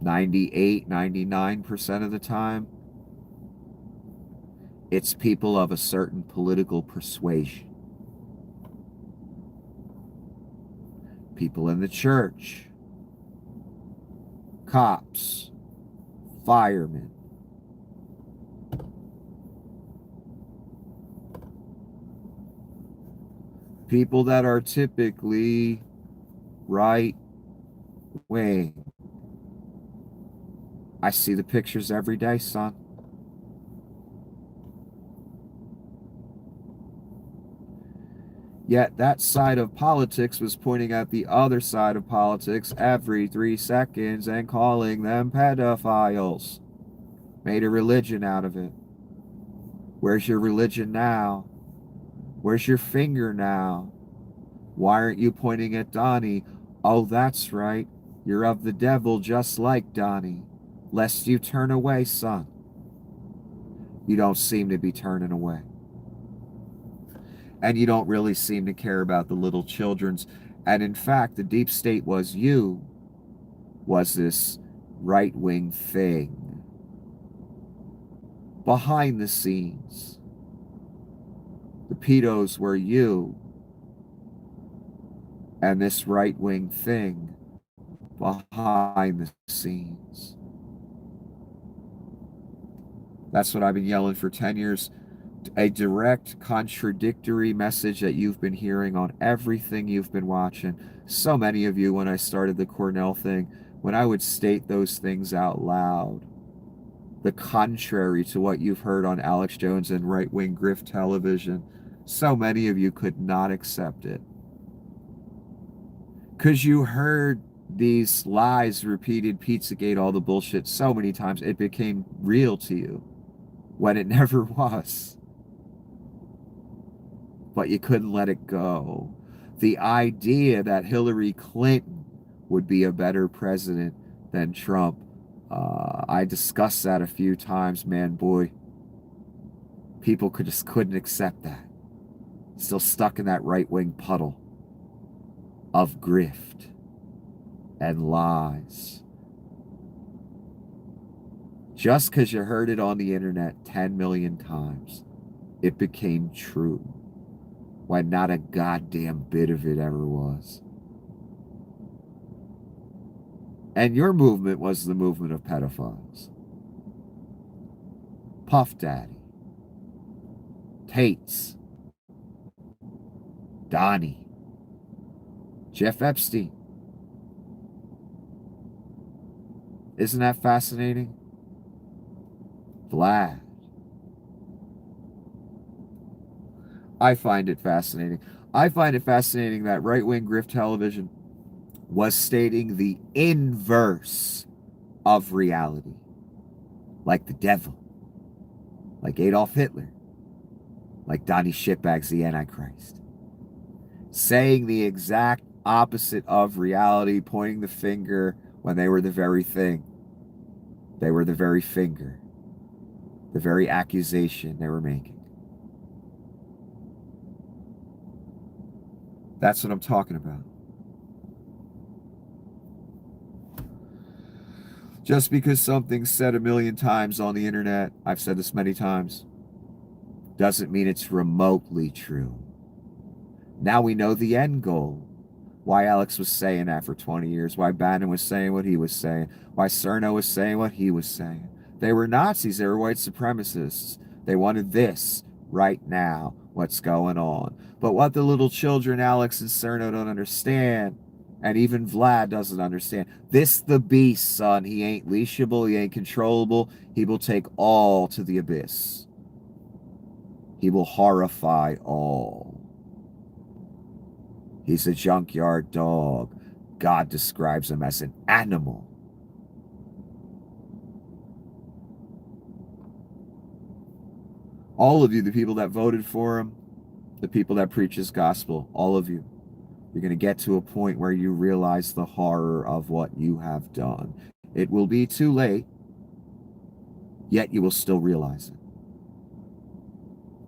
98, 99% of the time, it's people of a certain political persuasion. People in the church, cops, firemen. People that are typically right wing. I see the pictures every day, son. Yet that side of politics was pointing at the other side of politics every 3 seconds and calling them pedophiles. Made a religion out of it. Where's your religion now? Where's your finger now? Why aren't you pointing at Donnie? Oh, that's right. You're of the devil just like Donnie. Lest you turn away, son. You don't seem to be turning away. And you don't really seem to care about the little children's. And in fact, the deep state was this right-wing thing. behind the scenes. The pedos were you and this right-wing thing behind the scenes. That's what I've been yelling for 10 years. A direct, contradictory message that you've been hearing on everything you've been watching. So many of you, when I started the Cornell thing, when I would state those things out loud, the contrary to what you've heard on Alex Jones and right-wing grift television, so many of you could not accept it. Because you heard these lies repeated, Pizzagate, all the bullshit so many times, it became real to you when it never was. But you couldn't let it go. The idea that Hillary Clinton would be a better president than Trump, I discussed that a few times, man, boy. People just couldn't accept that. Still stuck in that right-wing puddle of grift and lies. Just because you heard it on the internet 10 million times, it became true, when not a goddamn bit of it ever was. And your movement was the movement of pedophiles. Puff Daddy, Tates, Donnie, Jeff Epstein. Isn't that fascinating? Vlad. I find it fascinating. I find it fascinating that right-wing grift television was stating the inverse of reality. Like the devil. Like Adolf Hitler. Like Donnie Shitbags, the Antichrist. Saying the exact opposite of reality, pointing the finger when they were the very thing. They were the very finger. The very accusation they were making. That's what I'm talking about. Just because something's said a million times on the internet, I've said this many times, doesn't mean it's remotely true. Now we know the end goal. Why Alex was saying that for 20 years. Why Bannon was saying what he was saying. Why Cerno was saying what he was saying. They were Nazis. They were white supremacists. They wanted this right now. What's going on? But what the little children, Alex and Cerno, don't understand, and even Vlad doesn't understand, this the beast, son. He ain't leashable. He ain't controllable. He will take all to the abyss. He will horrify all. He's a junkyard dog. God describes him as an animal. All of you, the people that voted for him, the people that preach his gospel, all of you, you're going to get to a point where you realize the horror of what you have done. It will be too late, yet you will still realize it.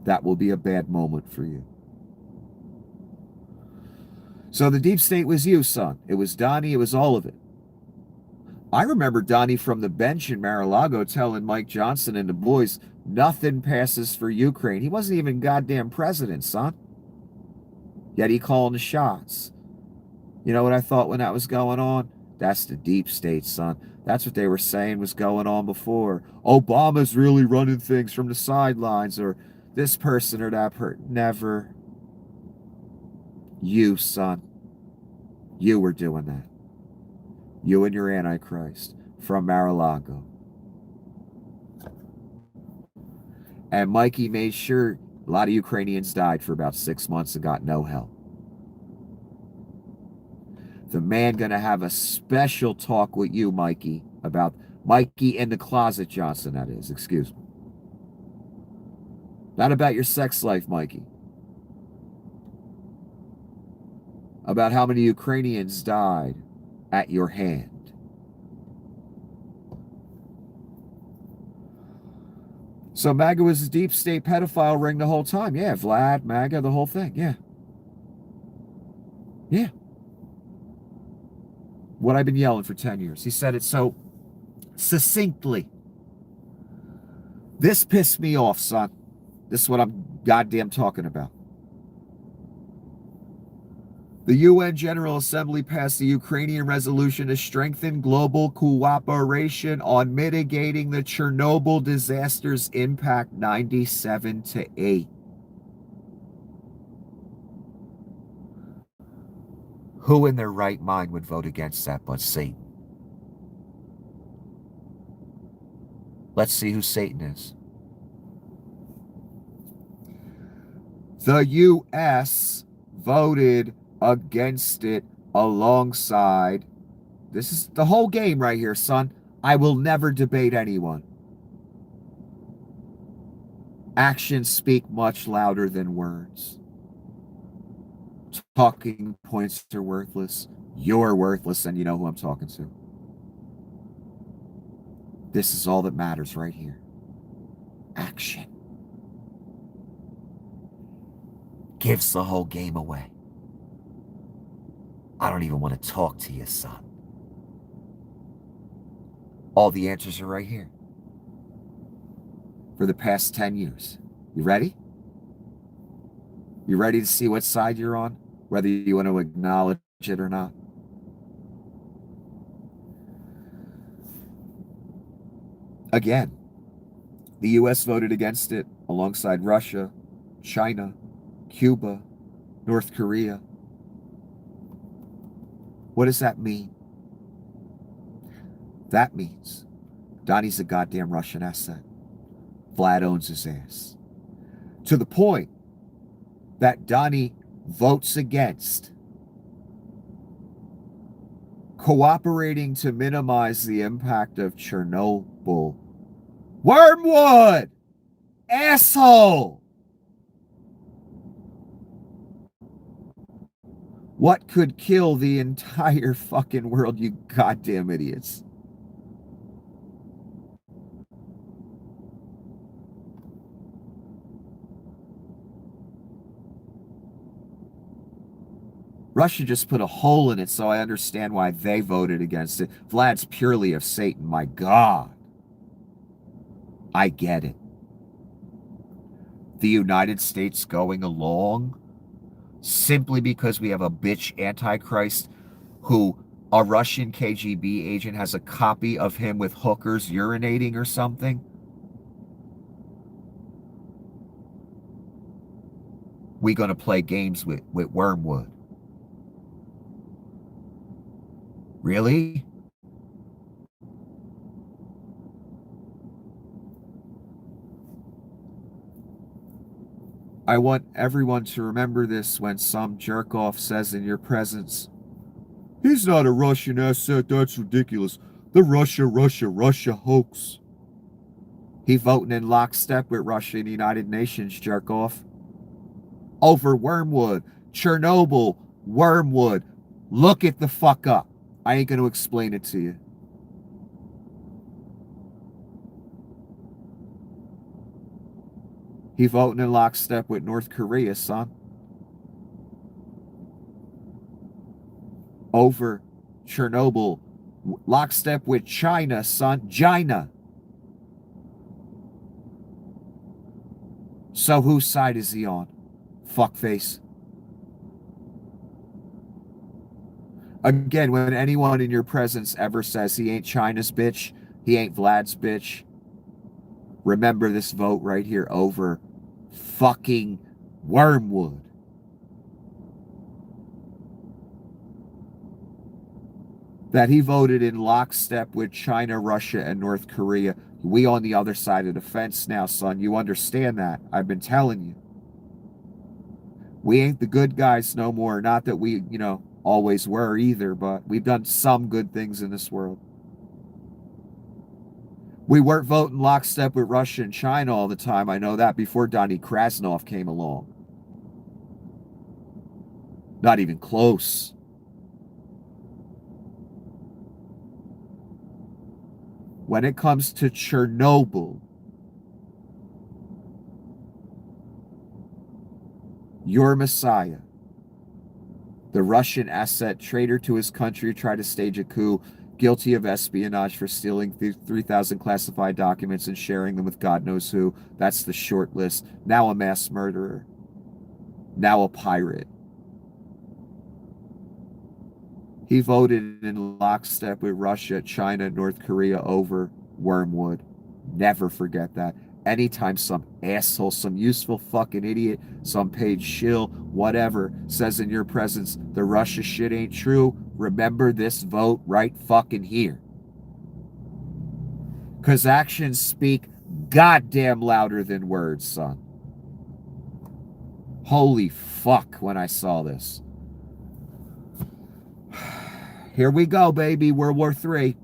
That will be a bad moment for you. So the deep state was you, son. It was Donnie. It was all of it. I remember Donnie from the bench in Mar-a-Lago telling Mike Johnson and the boys, nothing passes for Ukraine. He wasn't even goddamn president, son. Yet he calling the shots. You know what I thought when that was going on? That's the deep state, son. That's what they were saying was going on before. Obama's really running things from the sidelines, or this person or that person. Never. You, son. You were doing that. You and your Antichrist from Mar-a-Lago. And Mikey made sure a lot of Ukrainians died for about 6 months and got no help. The man gonna have a special talk with you, Mikey, about Mikey in the closet Johnson, that is, excuse me. Not about your sex life, Mikey. About how many Ukrainians died at your hand. So MAGA was a deep state pedophile ring the whole time. Yeah, Vlad, MAGA, the whole thing. Yeah. Yeah. What I've been yelling for 10 years. He said it so succinctly. This pissed me off, son. This is what I'm goddamn talking about. The UN General Assembly passed the Ukrainian resolution to strengthen global cooperation on mitigating the Chernobyl disaster's impact 97-8. Who in their right mind would vote against that but Satan? Let's see who Satan is. The U.S. voted against it alongside. This is the whole game right here, son. I will never debate anyone. Actions speak much louder than words. Talking points are worthless. You're worthless, and you know who I'm talking to. This is all that matters right here. Action. Gives the whole game away. I don't even want to talk to you, son. All the answers are right here. For the past 10 years. You ready? You ready to see what side you're on? Whether you want to acknowledge it or not? Again, the U.S. voted against it alongside Russia, China, Cuba, North Korea. What does that mean? That means Donnie's a goddamn Russian asset. Vlad owns his ass. To the point that Donnie votes against cooperating to minimize the impact of Chernobyl. Wormwood! Asshole! What could kill the entire fucking world, you goddamn idiots? Russia just put a hole in it, so I understand why they voted against it. Vlad's purely of Satan, my God. I get it. The United States going along simply because we have a bitch Antichrist who a Russian KGB agent has a copy of him with hookers urinating or something? We gonna play games with Wormwood? Really? I want everyone to remember this when some jerk-off says in your presence, "He's not a Russian asset, that's ridiculous. The Russia hoax." He voting in lockstep with Russia in the United Nations, jerk-off. Over Wormwood, Chernobyl, Wormwood. Look it the fuck up. I ain't going to explain it to you. He voting in lockstep with North Korea, son. Over Chernobyl, lockstep with China, son. China. So whose side is he on? Fuckface. Again, when anyone in your presence ever says he ain't China's bitch, he ain't Vlad's bitch, remember this vote right here over fucking Wormwood. That he voted in lockstep with China, Russia, and North Korea. We on the other side of the fence now, son. You understand that. I've been telling you. We ain't the good guys no more. Not that we, always were either, but we've done some good things in this world. We weren't voting lockstep with Russia and China all the time. I know that before Donnie Krasnov came along. Not even close. When it comes to Chernobyl, your Messiah, the Russian asset traitor to his country, tried to stage a coup, guilty of espionage for stealing 3,000 classified documents and sharing them with God knows who. That's the short list. Now a mass murderer. Now a pirate. He voted in lockstep with Russia, China, North Korea over Wormwood. Never forget that. Anytime some asshole, some useful fucking idiot, some paid shill, whatever, says in your presence the Russia shit ain't true, remember this vote right fucking here. Because actions speak goddamn louder than words, son. Holy fuck when I saw this. Here we go, baby. World War III.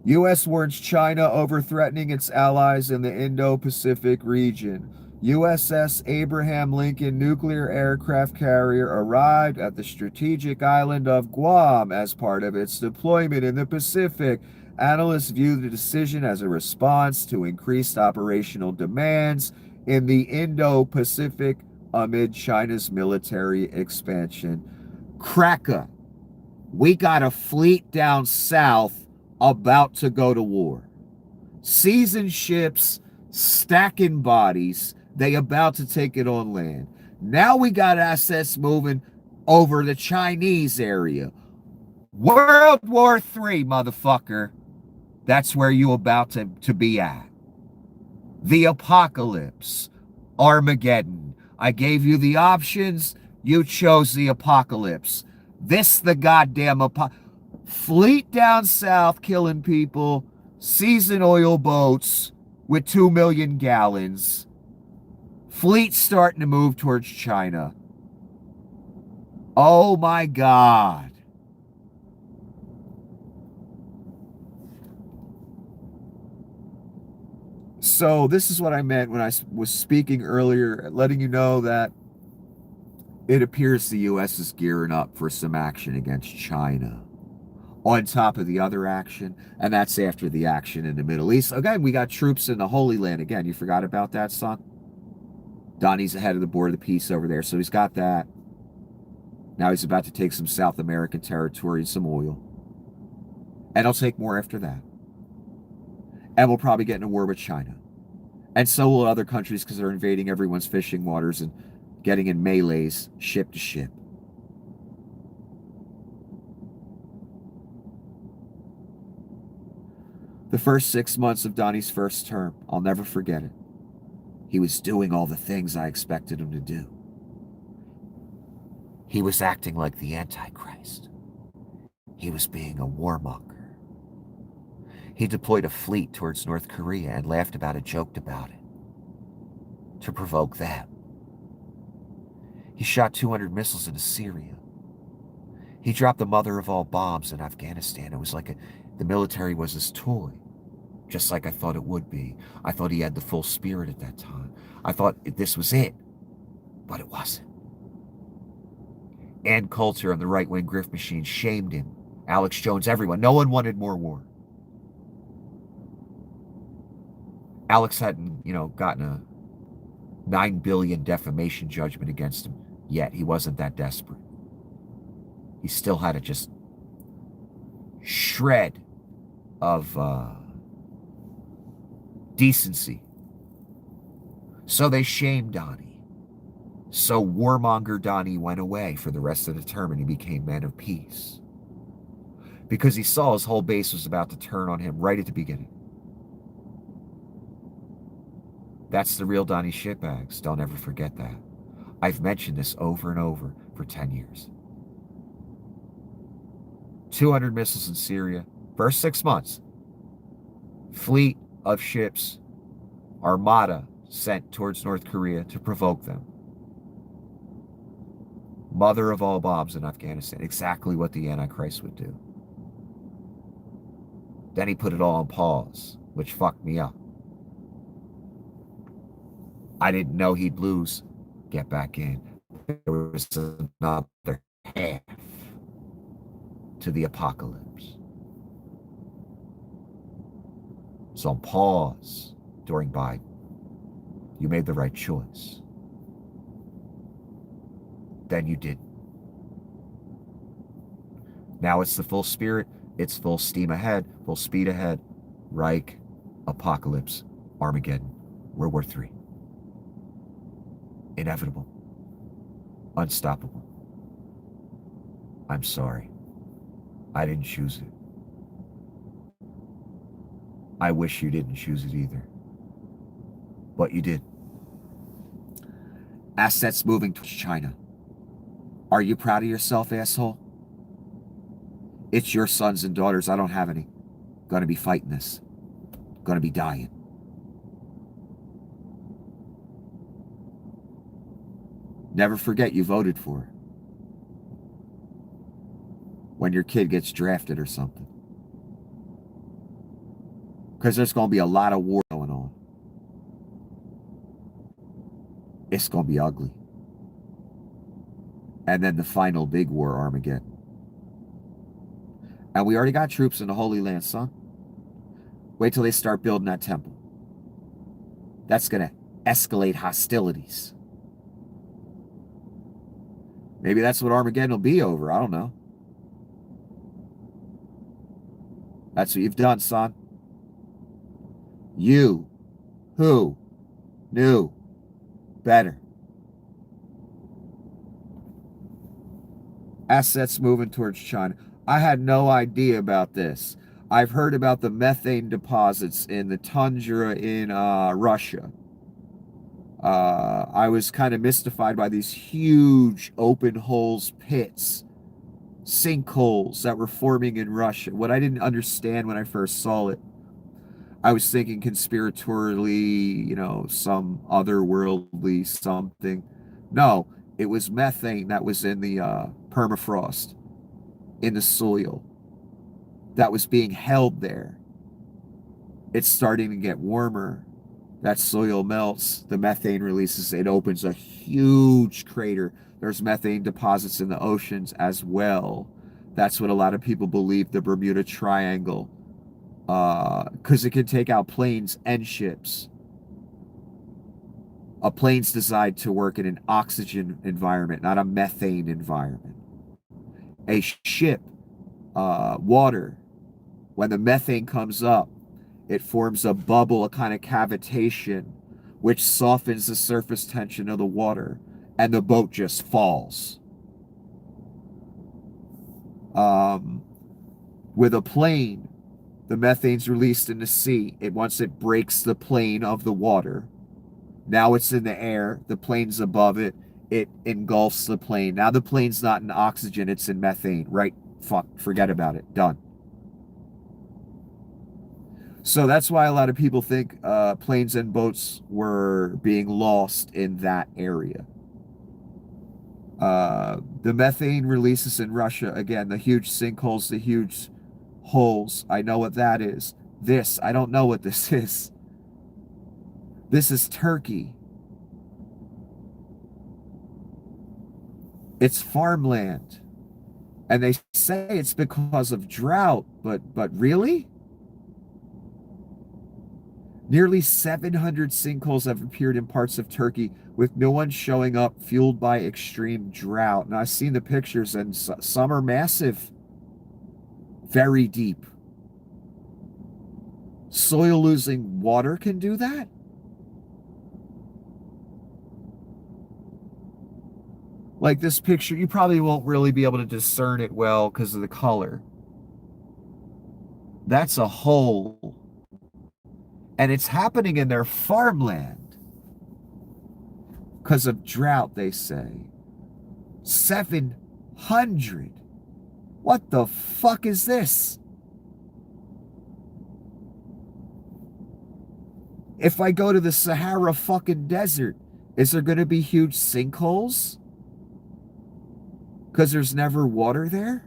U.S. warns China over threatening its allies in the Indo-Pacific region. USS Abraham Lincoln nuclear aircraft carrier arrived at the strategic island of Guam as part of its deployment in the Pacific. Analysts view the decision as a response to increased operational demands in the Indo-Pacific amid China's military expansion. Cracker, we got a fleet down south about to go to war. Seasoned ships, stacking bodies, they about to take it on land. Now we got assets moving over the Chinese area. World War III, motherfucker. That's where you about to be at. The apocalypse. Armageddon. I gave you the options. You chose the apocalypse. This the goddamn fleet down south killing people. Seasoned oil boats with 2 million gallons. Fleet starting to move towards China. Oh my God. So this is what I meant when I was speaking earlier, letting you know that it appears the U.S. is gearing up for some action against China on top of the other action, and that's after the action in the Middle East. Again, we got troops in the Holy Land. Again, you forgot about that, son? Donnie's ahead of the board of the peace over there, so he's got that. Now he's about to take some South American territory and some oil. And he'll take more after that. And we'll probably get in a war with China. And so will other countries because they're invading everyone's fishing waters and getting in melees ship to ship. The first 6 months of Donnie's first term, I'll never forget it. He was doing all the things I expected him to do. He was acting like the Antichrist. He was being a warmonger. He deployed a fleet towards North Korea and laughed about it, joked about it, to provoke them. He shot 200 missiles into Syria. He dropped the mother of all bombs in Afghanistan. It was like the military was his toy, just like I thought it would be. I thought he had the full spirit at that time. I thought this was it, but it wasn't. Ann Coulter and the right-wing grift machine shamed him. Alex Jones, everyone. No one wanted more war. Alex hadn't, gotten a $9 billion defamation judgment against him yet. He wasn't that desperate. He still had a just shred of decency. So they shamed Donnie. So warmonger Donnie went away for the rest of the term and he became man of peace. Because he saw his whole base was about to turn on him right at the beginning. That's the real Donnie shitbags. Don't ever forget that. I've mentioned this over and over for 10 years. 200 missiles in Syria. First 6 months. Fleet of ships, armada sent towards North Korea to provoke them. Mother of all bombs in Afghanistan. Exactly what the Antichrist would do. Then he put it all on pause, which fucked me up. I didn't know he'd lose. Get back in. There was another half to the apocalypse. So on pause during Biden. You made the right choice. Then you didn't. Now it's the full spirit. It's full steam ahead, full speed ahead. Reich, Apocalypse, Armageddon, World War III. Inevitable. Unstoppable. I'm sorry. I didn't choose it. I wish you didn't choose it either. But you did. Assets moving towards China. Are you proud of yourself, asshole? It's your sons and daughters. I don't have any. Gonna be fighting this. Gonna be dying. Never forget you voted for her. When your kid gets drafted or something. Because there's going to be a lot of war going on. It's going to be ugly. And then the final big war, Armageddon. And we already got troops in the Holy Land, son. Wait till they start building that temple. That's going to escalate hostilities. Maybe that's what Armageddon will be over. I don't know. That's what you've done, son. You, who knew better. Assets moving towards China. I had no idea about this. I've heard about the methane deposits in the tundra in Russia. I was kind of mystified by these huge open holes, pits, sinkholes that were forming in Russia. What I didn't understand when I first saw it, I was thinking conspiratorially, some otherworldly something. No, it was methane that was in the permafrost, in the soil, that was being held there. It's starting to get warmer. That soil melts, the methane releases, it opens a huge crater. There's methane deposits in the oceans as well. That's what a lot of people believe the Bermuda Triangle, because it can take out planes and ships. A plane's designed to work in an oxygen environment, not a methane environment. A ship, water, when the methane comes up, it forms a bubble, a kind of cavitation, which softens the surface tension of the water, and the boat just falls. With a plane, the methane's released in the sea. Once it breaks the plane of the water, now it's in the air, the plane's above it, it engulfs the plane. Now the plane's not in oxygen, it's in methane, right? Fuck, forget about it, done. So that's why a lot of people think planes and boats were being lost in that area. The methane releases in Russia, again, the huge sinkholes, the huge holes. I know what that is. This, I don't know what this is. This is Turkey. It's farmland. And they say it's because of drought, but really? Nearly 700 sinkholes have appeared in parts of Turkey, with no one showing up, fueled by extreme drought. And I've seen the pictures, and some are massive, very deep. Soil losing water can do that? Like this picture, you probably won't really be able to discern it well because of the color. That's a hole. And it's happening in their farmland because of drought, they say. 700. What the fuck is this? If I go to the Sahara fucking desert, is there going to be huge sinkholes? Because there's never water there?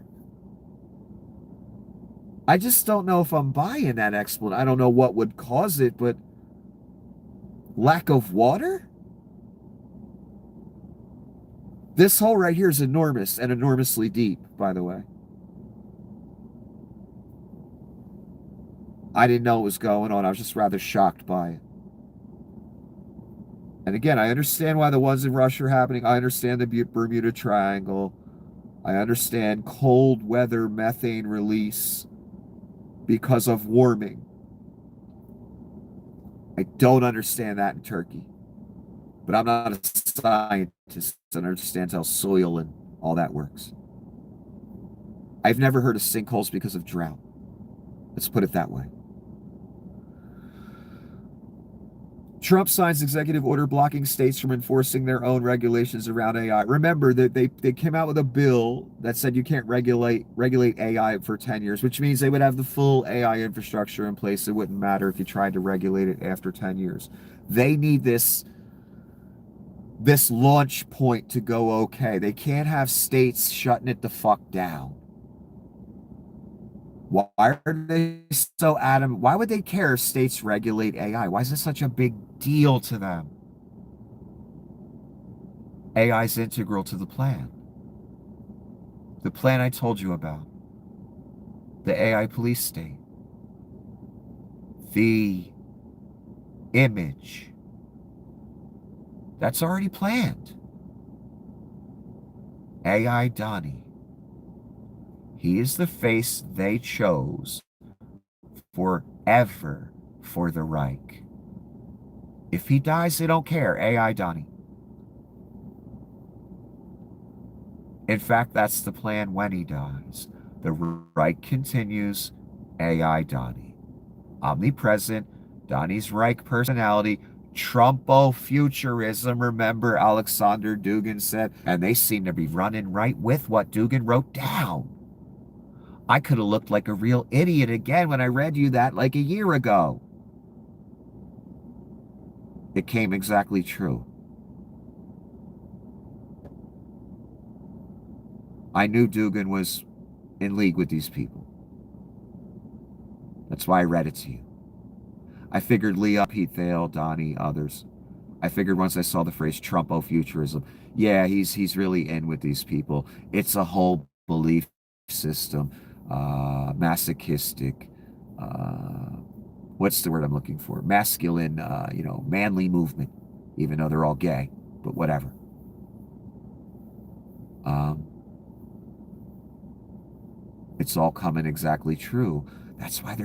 I just don't know if I'm buying that explanation. I don't know what would cause it, but lack of water? This hole right here is enormous and enormously deep, by the way. I didn't know what was going on. I was just rather shocked by it. And again, I understand why the ones in Russia are happening. I understand the Bermuda Triangle. I understand cold weather methane release because of warming. I don't understand that in Turkey. But I'm not a scientist and understands how soil and all that works. I've never heard of sinkholes because of drought. Let's put it that way. Trump signs executive order blocking states from enforcing their own regulations around AI. Remember that they came out with a bill that said you can't regulate AI for 10 years, which means they would have the full AI infrastructure in place. It wouldn't matter if you tried to regulate it after 10 years. They need this launch point to go okay. They can't have states shutting it the fuck down. Why are they so adamant? Why would they care if states regulate AI? Why is it such a big deal to them? AI is integral to the plan. The plan I told you about. The AI police state. The image. That's already planned. AI Donnie. He is the face they chose forever for the Reich. If he dies, they don't care. AI Donnie. In fact, that's the plan when he dies. The Reich continues. AI Donnie. Omnipresent. Donnie's Reich personality. Trumpo-futurism. Remember, Alexander Dugin said, and they seem to be running right with what Dugin wrote down. I could have looked like a real idiot again when I read you that like a year ago. It came exactly true. I knew Dugin was in league with these people. That's why I read it to you. I figured Leah, Pete Thale, Donnie, others. I figured once I saw the phrase Trumpo-futurism, yeah, he's really in with these people. It's a whole belief system, masochistic, what's the word I'm looking for? Masculine, manly movement, even though they're all gay, but whatever. It's all coming exactly true. That's why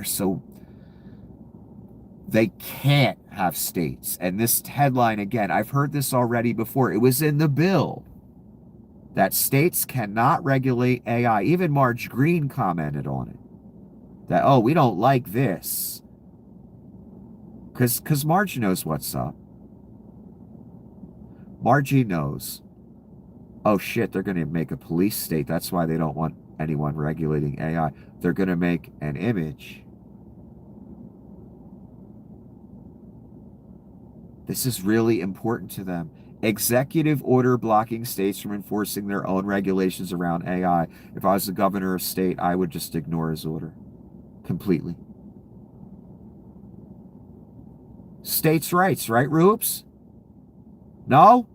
they can't have states. And this headline, again, I've heard this already before. It was in the bill that states cannot regulate AI. Even Marge Green commented on it. That, oh, we don't like this. Because Marge knows what's up. Margie knows. Oh, shit, they're going to make a police state. That's why they don't want anyone regulating AI. They're going to make an image. This is really important to them. Executive order blocking states from enforcing their own regulations around AI. If I was the governor of state, I would just ignore his order completely. States' rights, right, Roops? No?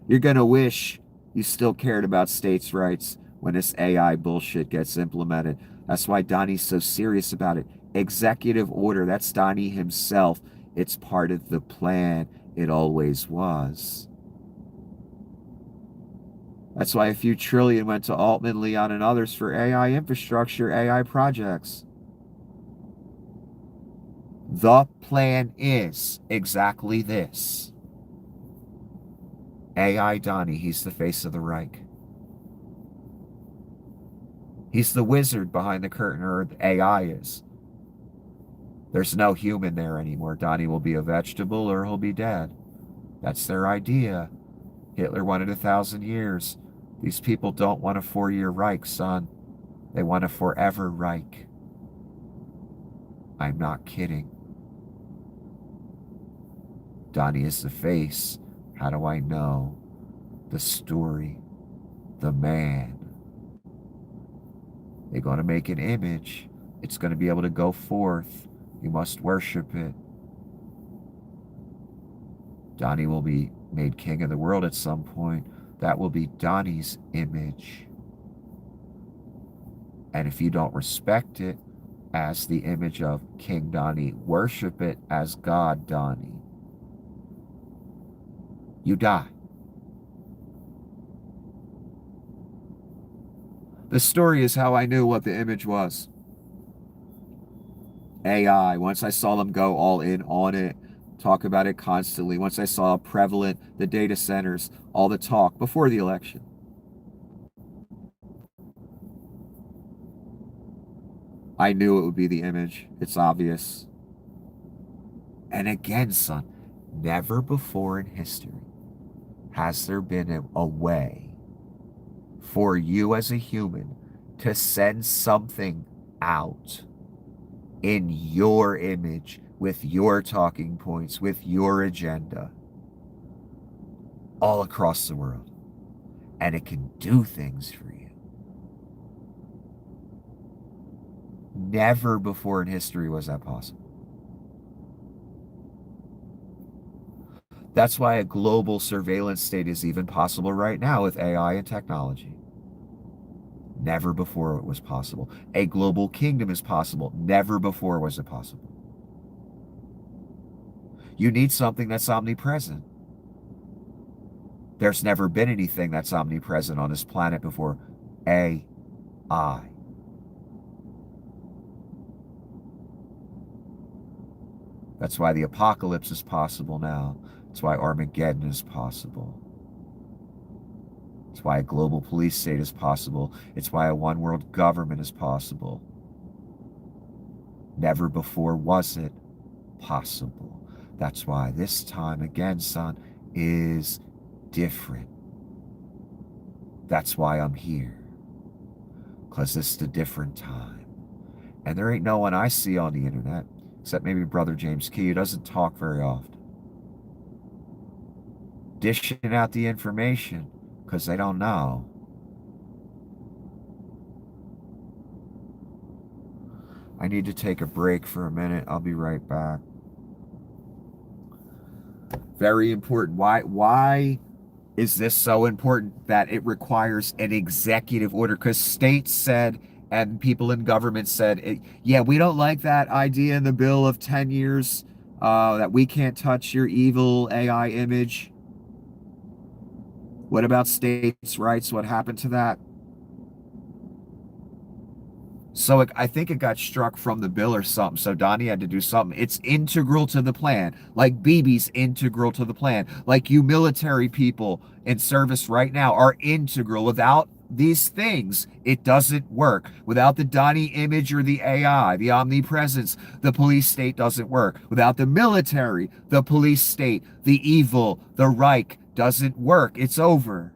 You're going to wish you still cared about states' rights when this AI bullshit gets implemented. That's why Donnie's so serious about it. Executive order, that's Donnie himself. It's part of the plan. It always was. That's why a few trillion went to Altman, Leon, and others for AI infrastructure, AI projects. The plan is exactly this. AI Donnie, he's the face of the Reich. He's the wizard behind the curtain, or AI is. There's no human there anymore. Donnie will be a vegetable or he'll be dead. That's their idea. Hitler wanted 1,000 years. These people don't want a 4-year Reich, son. They want a forever Reich. I'm not kidding. Donnie is the face. How do I know? The story. The man. They're going to make an image. It's going to be able to go forth. You must worship it. Donnie will be made king of the world at some point. That will be Donnie's image. And if you don't respect it as the image of King Donnie, worship it as God Donnie, you die. The story is how I knew what the image was. AI, once I saw them go all in on it, talk about it constantly, once I saw how prevalent the data centers, all the talk before the election, I knew it would be the image. It's obvious. And again, son, never before in history has there been a way for you as a human to send something out in your image, with your talking points, with your agenda, all across the world. And it can do things for you. Never before in history was that possible. That's why a global surveillance state is even possible right now with AI and technology. Never before it was possible. A global kingdom is possible. Never before was it possible. You need something that's omnipresent. There's never been anything that's omnipresent on this planet before AI. That's why the apocalypse is possible now. That's why Armageddon is possible. It's why a global police state is possible. It's why a one world government is possible. Never before was it possible. That's why this time again, son, is different. That's why I'm here. Because this is a different time. And there ain't no one I see on the internet, except maybe Brother James Key, who doesn't talk very often, dishing out the information because they don't know. I need to take a break for a minute. I'll be right back. Very important. Why is this so important that it requires an executive order? Because states said and people in government said, yeah, we don't like that idea in the bill of 10 years that we can't touch your evil AI image. What about states' rights? What happened to that? So I think it got struck from the bill or something. So Donnie had to do something. It's integral to the plan. Like BB's integral to the plan. Like you military people in service right now are integral. Without these things, it doesn't work. Without the Donnie image or the AI, the omnipresence, the police state doesn't work. Without the military, the police state, the evil, the Reich doesn't work. It's over.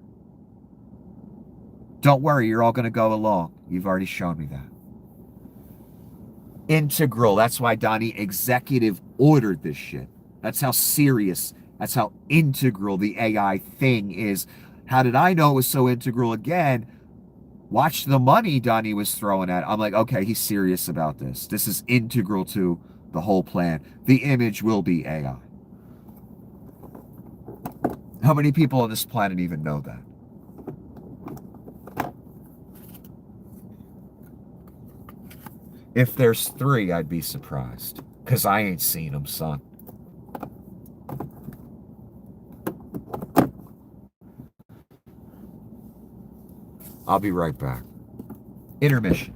Don't worry, you're all going to go along. You've already shown me that. Integral. That's why Donnie executive ordered this shit. That's how serious, that's how integral the AI thing is. How did I know it was so integral? Again, watch the money Donnie was throwing at. I'm like, okay, he's serious about this. This is integral to the whole plan. The image will be AI. How many people on this planet even know that? If there's 3, I'd be surprised. Because I ain't seen them, son. I'll be right back. Intermission.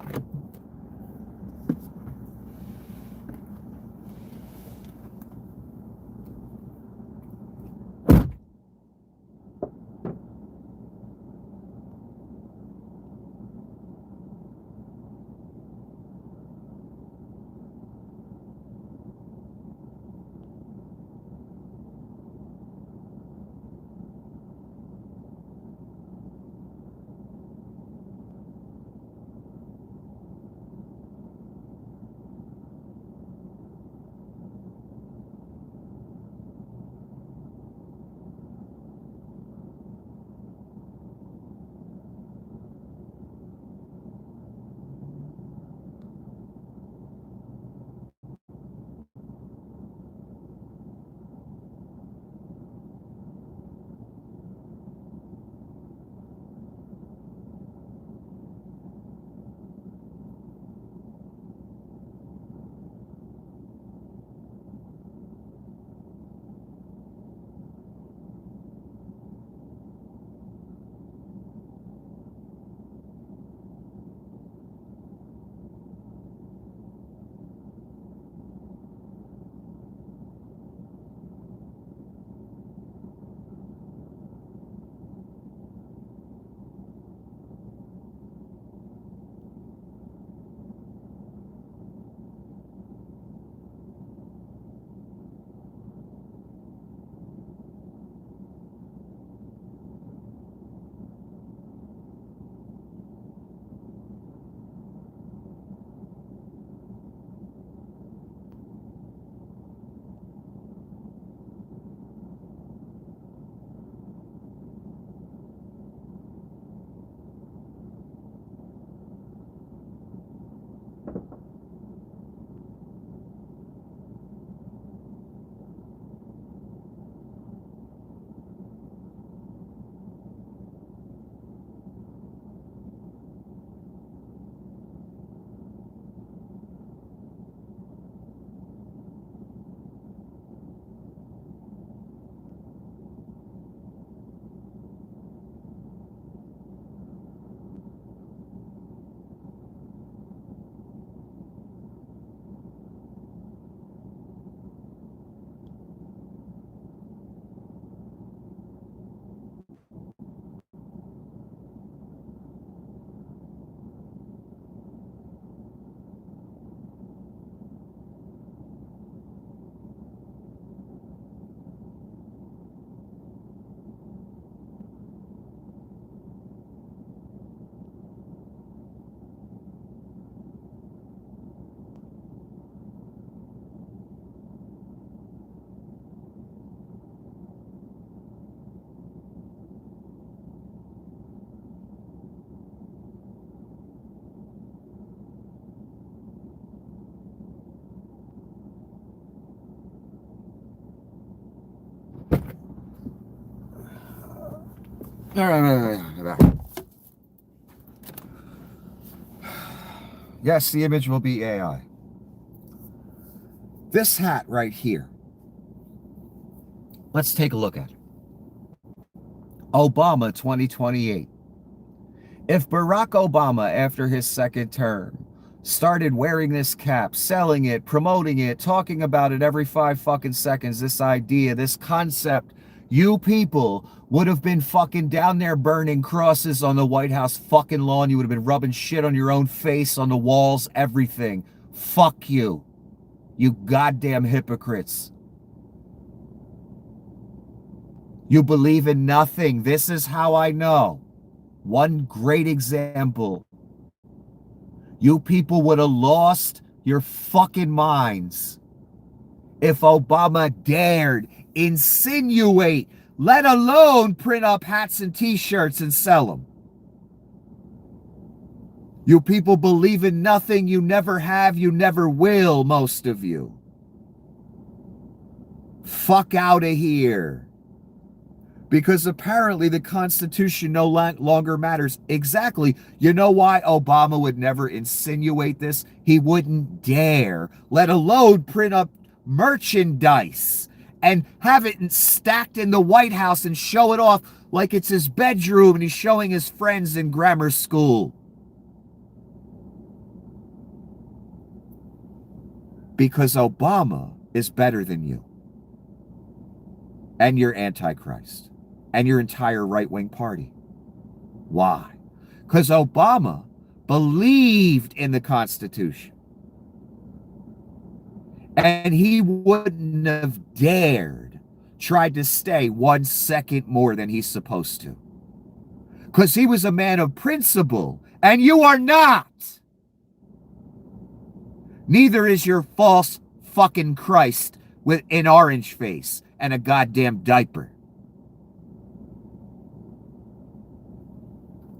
Yes, the image will be AI. This hat right here. Let's take a look at it. Obama 2028. If Barack Obama, after his second term, started wearing this cap, selling it, promoting it, talking about it every 5 fucking seconds, this idea, this concept, you people would have been fucking down there burning crosses on the White House fucking lawn. You would have been rubbing shit on your own face, on the walls, everything. Fuck you. You goddamn hypocrites. You believe in nothing. This is how I know. One great example. You people would have lost your fucking minds if Obama dared insinuate, let alone print up hats and t-shirts and sell them. You people believe in nothing. You never have. You never will, most of you. Fuck out of here. Because apparently the Constitution no longer matters. Exactly. You know why Obama would never insinuate this? He wouldn't dare, let alone print up merchandise and have it stacked in the White House and show it off like it's his bedroom and he's showing his friends in grammar school. Because Obama is better than you. And your Antichrist. And your entire right-wing party. Why? Because Obama believed in the Constitution. And he wouldn't have dared tried to stay 1 second more than he's supposed to. Because he was a man of principle. And you are not. Neither is your false fucking Christ with an orange face and a goddamn diaper.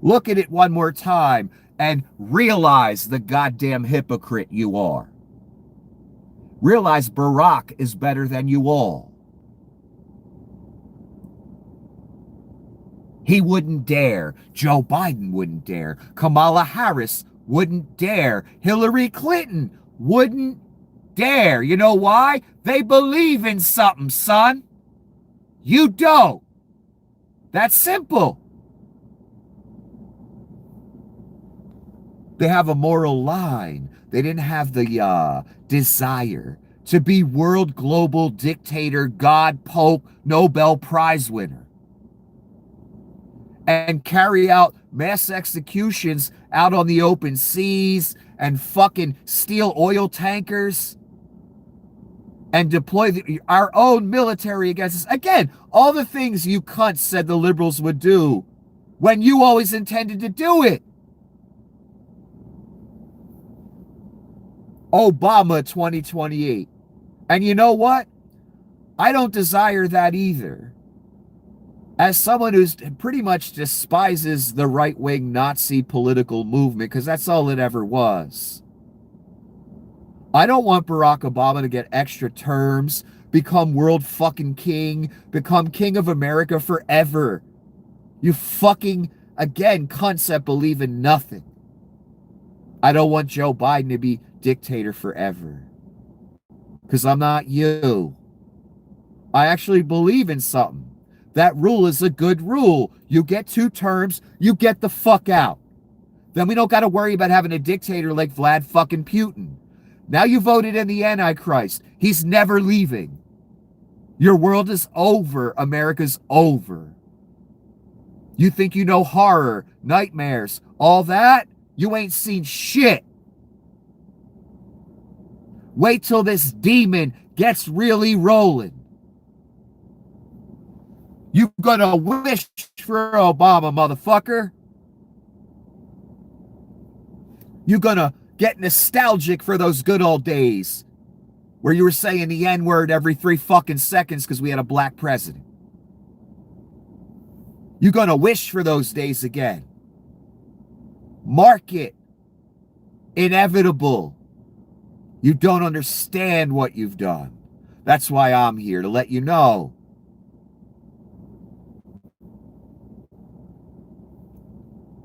Look at it one more time and realize the goddamn hypocrite you are. Realize Barack is better than you all. He wouldn't dare. Joe Biden wouldn't dare. Kamala Harris wouldn't dare. Hillary Clinton wouldn't dare. You know why? They believe in something, son. You don't. That's simple. They have a moral line. They didn't have the desire to be world global dictator, God, Pope, Nobel Prize winner. And carry out mass executions out on the open seas and fucking steal oil tankers and deploy our own military against us. Again, all the things you cunts said the liberals would do when you always intended to do it. Obama 2028. And you know what? I don't desire that either. As someone who's pretty much despises the right-wing Nazi political movement, because that's all it ever was. I don't want Barack Obama to get extra terms, become world fucking king, become king of America forever. You fucking, again, concept believe in nothing. I don't want Joe Biden to be dictator forever. Because I'm not you. I actually believe in something. That rule is a good rule. You get 2 terms, you get the fuck out. Then we don't got to worry about having a dictator like Vlad fucking Putin. Now you voted in the Antichrist. He's never leaving. Your world is over. America's over. You think you know horror, nightmares, all that? You ain't seen shit. Wait till this demon gets really rolling. You gonna wish for Obama, motherfucker. You gonna get nostalgic for those good old days where you were saying the N-word every 3 fucking seconds because we had a black president. You gonna wish for those days again. Mark it. Inevitable. You don't understand what you've done. That's why I'm here, to let you know.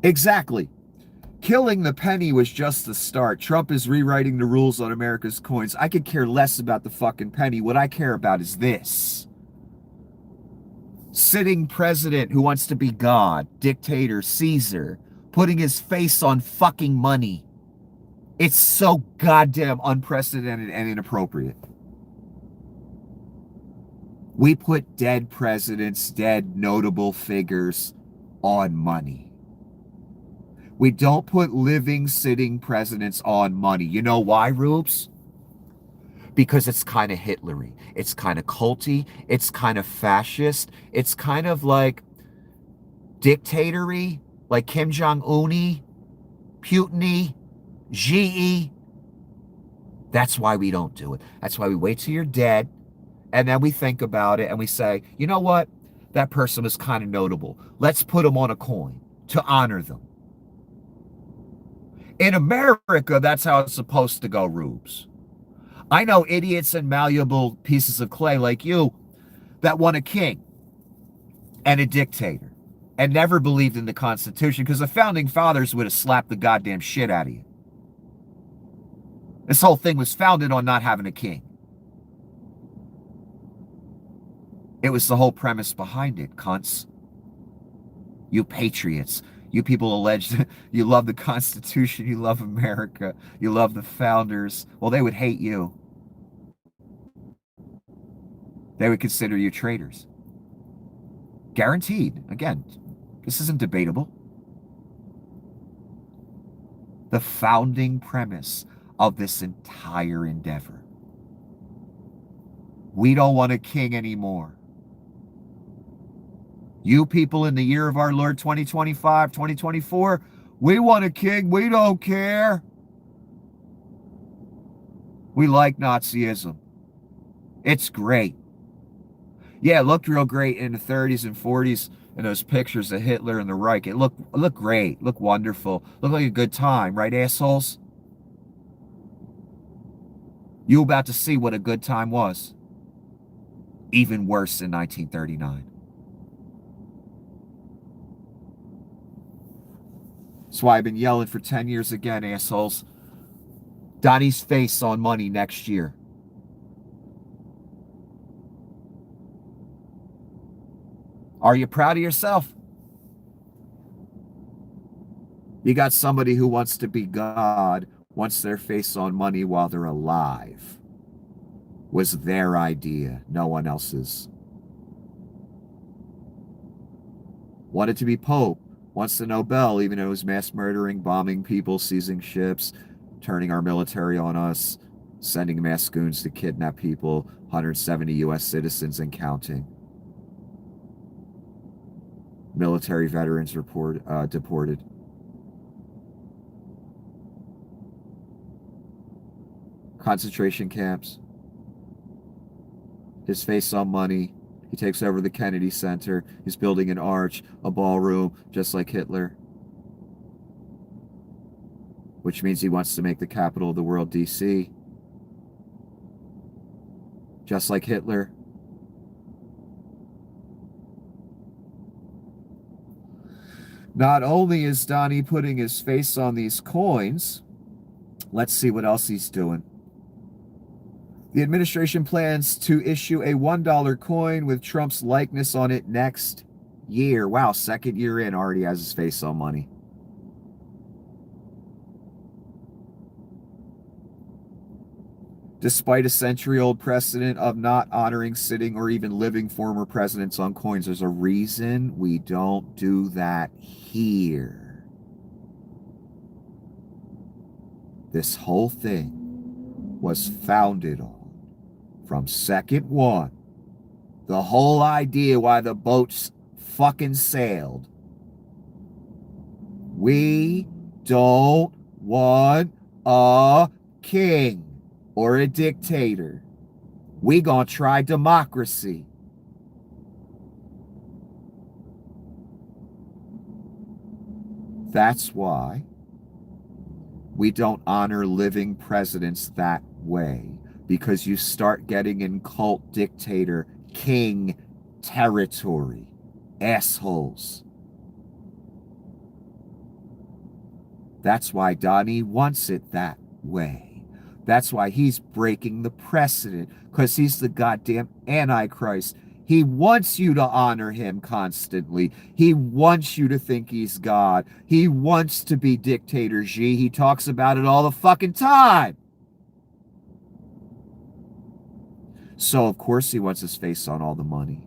Exactly. Killing the penny was just the start. Trump is rewriting the rules on America's coins. I could care less about the fucking penny. What I care about is this. Sitting president who wants to be God, dictator, Caesar, putting his face on fucking money. It's so goddamn unprecedented and inappropriate. We put dead presidents, dead notable figures on money. We don't put living, sitting presidents on money. You know why, Rubes? Because it's kind of Hitlery. It's kind of culty. It's kind of fascist. It's kind of like dictatory, like Kim Jong-un-y, Putin-y, Xi-y. That's why we don't do it. That's why we wait till you're dead, and then we think about it, and we say, you know what? That person was kind of notable. Let's put them on a coin to honor them. In America, that's how it's supposed to go, Rubes. I know idiots and malleable pieces of clay like you that want a king and a dictator and never believed in the Constitution because the founding fathers would have slapped the goddamn shit out of you. This whole thing was founded on not having a king. It was the whole premise behind it, cunts. You patriots. You people alleged you love the Constitution, you love America, you love the founders. Well, they would hate you. They would consider you traitors. Guaranteed. Again, this isn't debatable. The founding premise of this entire endeavor. We don't want a king anymore. You people in the year of our Lord 2025, 2024, we want a king. We don't care. We like Nazism. It's great. Yeah, it looked real great in the 30s and 40s in those pictures of Hitler and the Reich. It looked great, looked wonderful, looked like a good time, right, assholes? You about to see what a good time was. Even worse in 1939. That's why I've been yelling for 10 years again, assholes. Donnie's face on money next year. Are you proud of yourself? You got somebody who wants to be God, wants their face on money while they're alive. Was their idea, no one else's. Wanted to be Pope, wants the Nobel, even though it was mass murdering, bombing people, seizing ships, turning our military on us, sending mass goons to kidnap people, 170 U.S. citizens and counting. Military veterans deported. Concentration camps. His face on money. He takes over the Kennedy Center. He's building an arch, a ballroom, just like Hitler. Which means he wants to make the capital of the world D.C. Just like Hitler. Not only is Donnie putting his face on these coins, let's see what else he's doing. The administration plans to issue a $1 coin with Trump's likeness on it next year. Wow, second year in, already has his face on money. Despite a century-old precedent of not honoring sitting or even living former presidents on coins, there's a reason we don't do that here. This whole thing was founded on, from second one, the whole idea why the boats fucking sailed. We don't want a king or a dictator. We gonna try democracy. That's why we don't honor living presidents that way, because you start getting in cult dictator king territory. Assholes. That's why Donnie wants it that way. That's why he's breaking the precedent, because he's the goddamn Antichrist. He wants you to honor him constantly. He wants you to think he's God. He wants to be Dictator Xi. He talks about it all the fucking time. So, of course, he wants his face on all the money.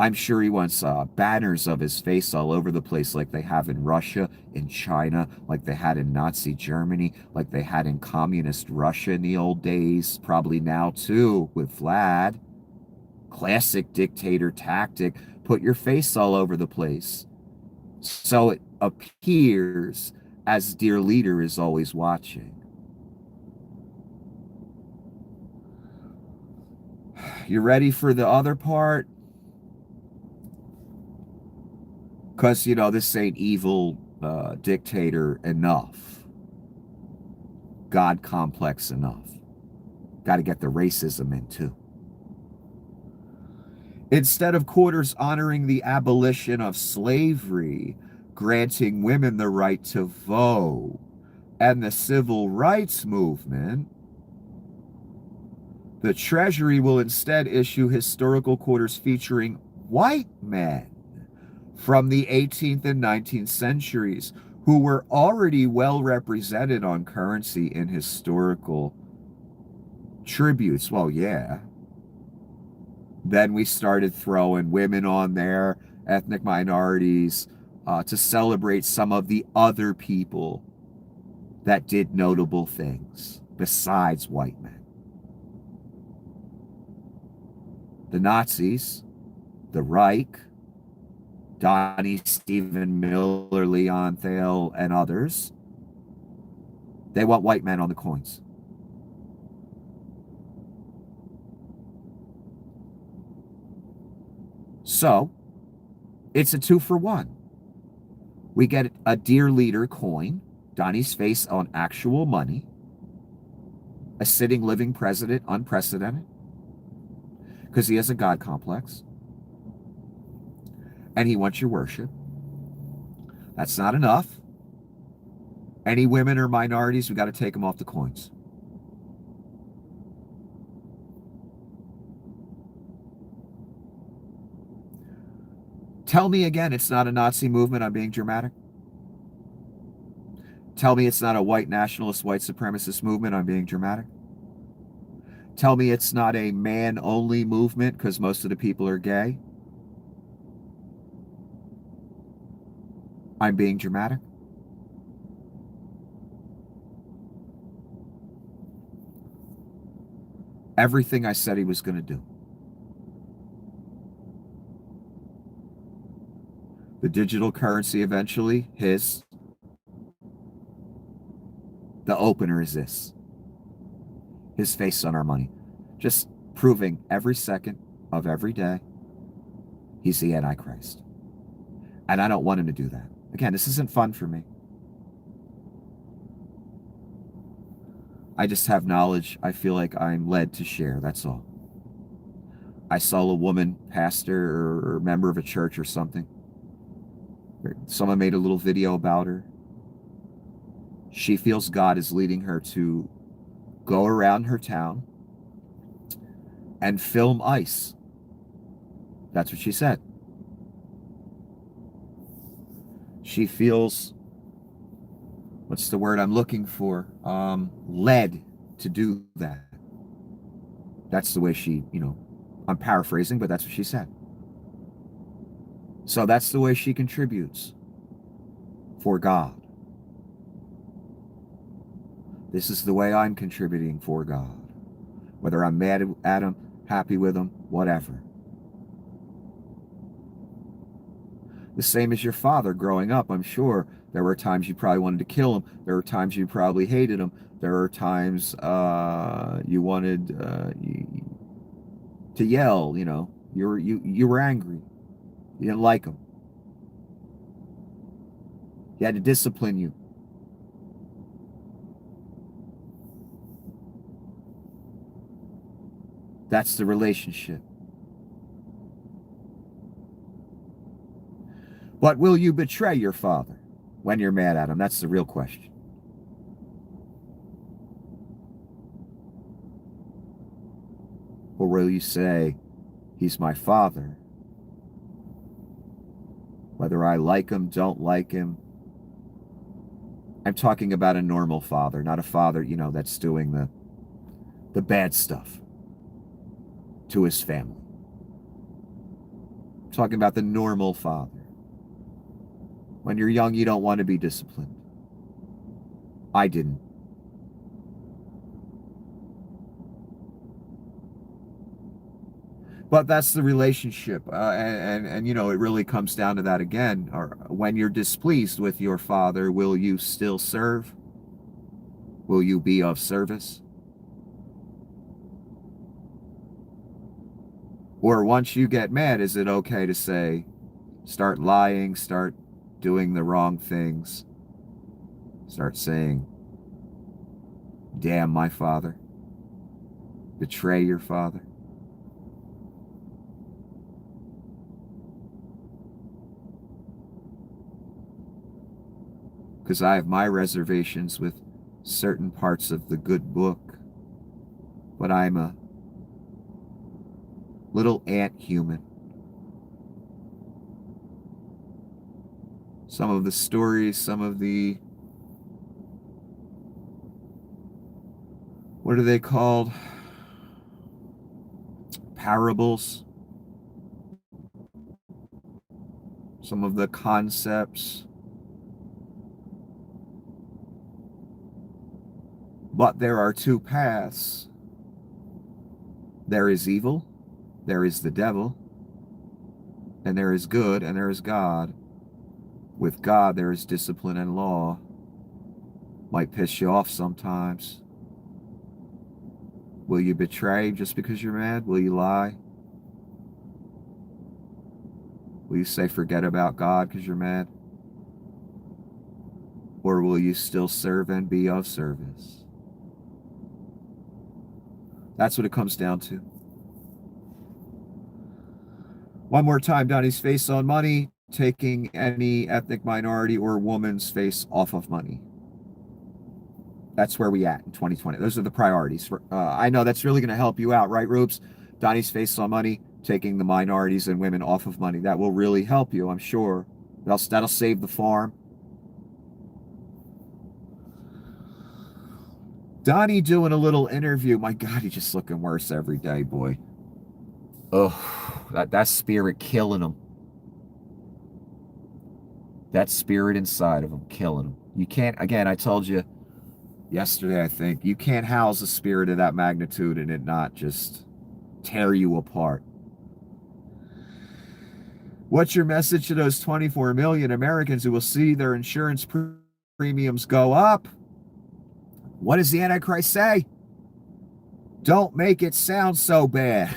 I'm sure he wants banners of his face all over the place, like they have in Russia, in China, like they had in Nazi Germany, like they had in communist Russia in the old days, probably now too, with Vlad. Classic dictator tactic. Put your face all over the place. So it appears as dear leader is always watching. You ready for the other part? Because, you know, this ain't evil dictator enough. God complex enough. Got to get the racism in, too. Instead of quarters honoring the abolition of slavery, granting women the right to vote, and the civil rights movement, the Treasury will instead issue historical quarters featuring white men from the 18th and 19th centuries who were already well represented on currency in historical tributes. Well, yeah. Then we started throwing women on there, ethnic minorities, to celebrate some of the other people that did notable things besides white men. The Nazis, the Reich, Donnie, Stephen Miller, Leon Thale, and others, they want white men on the coins. So, it's a 2-for-1. We get a dear leader coin, Donnie's face on actual money, a sitting living president, unprecedented, because he has a God complex, and he wants your worship. That's not enough. Any women or minorities, we got to take them off the coins. Tell me again it's not a Nazi movement, I'm being dramatic. Tell me it's not a white nationalist, white supremacist movement, I'm being dramatic. Tell me it's not a man-only movement because most of the people are gay. I'm being dramatic. Everything I said he was going to do. The digital currency eventually, his. The opener is this. His face on our money. Just proving every second of every day he's the Antichrist. And I don't want him to do that. Again, this isn't fun for me. I just have knowledge I feel like I'm led to share, that's all. I saw a woman, pastor or member of a church or something. Someone made a little video about her. She feels God is leading her to go around her town and film ICE. That's what she said. She feels, what's the word I'm looking for? Led to do that. That's the way she, I'm paraphrasing, but that's what she said. So that's the way she contributes for God. This is the way I'm contributing for God. Whether I'm mad at him, happy with him, whatever. The same as your father growing up, I'm sure. There were times you probably wanted to kill him. There were times you probably hated him. There were times you wanted to yell, you were angry. You didn't like him. He had to discipline you. That's the relationship. But will you betray your father? when you're mad at him? That's the real question. Or will you say, he's my father? Whether I like him, don't like him. I'm talking about a normal father, not a father, that's doing the bad stuff to his family. I'm talking about the normal father. When you're young, you don't want to be disciplined. I didn't. But that's the relationship. And it really comes down to that again. Or when you're displeased with your father, will you still serve? Will you be of service? Or once you get mad, is it okay to say, start lying, start doing the wrong things, start saying, damn my father, betray your father? Because I have my reservations with certain parts of the good book, but I'm a little ant human. Some of the stories, some of the, what are they called? Parables. Some of the concepts. But there are two paths. There is evil, there is the devil, and there is good, and there is God. With God, there is discipline and law. Might piss you off sometimes. Will you betray just because you're mad? Will you lie? Will you say forget about God because you're mad? Or will you still serve and be of service? That's what it comes down to. One more time, Donnie's face on money, taking any ethnic minority or woman's face off of money. That's where we at in 2020. Those are the priorities. I know that's really going to help you out, right, Rubes? Donnie's face on money, taking the minorities and women off of money. That will really help you, I'm sure. That'll save the farm. Donnie doing a little interview. My God, he's just looking worse every day, boy. Oh, that spirit killing him. That spirit inside of him killing him. You can't, again, I told you yesterday, I think, you can't house a spirit of that magnitude and it not just tear you apart. What's your message to those 24 million Americans who will see their insurance premiums go up? What does the Antichrist say? Don't make it sound so bad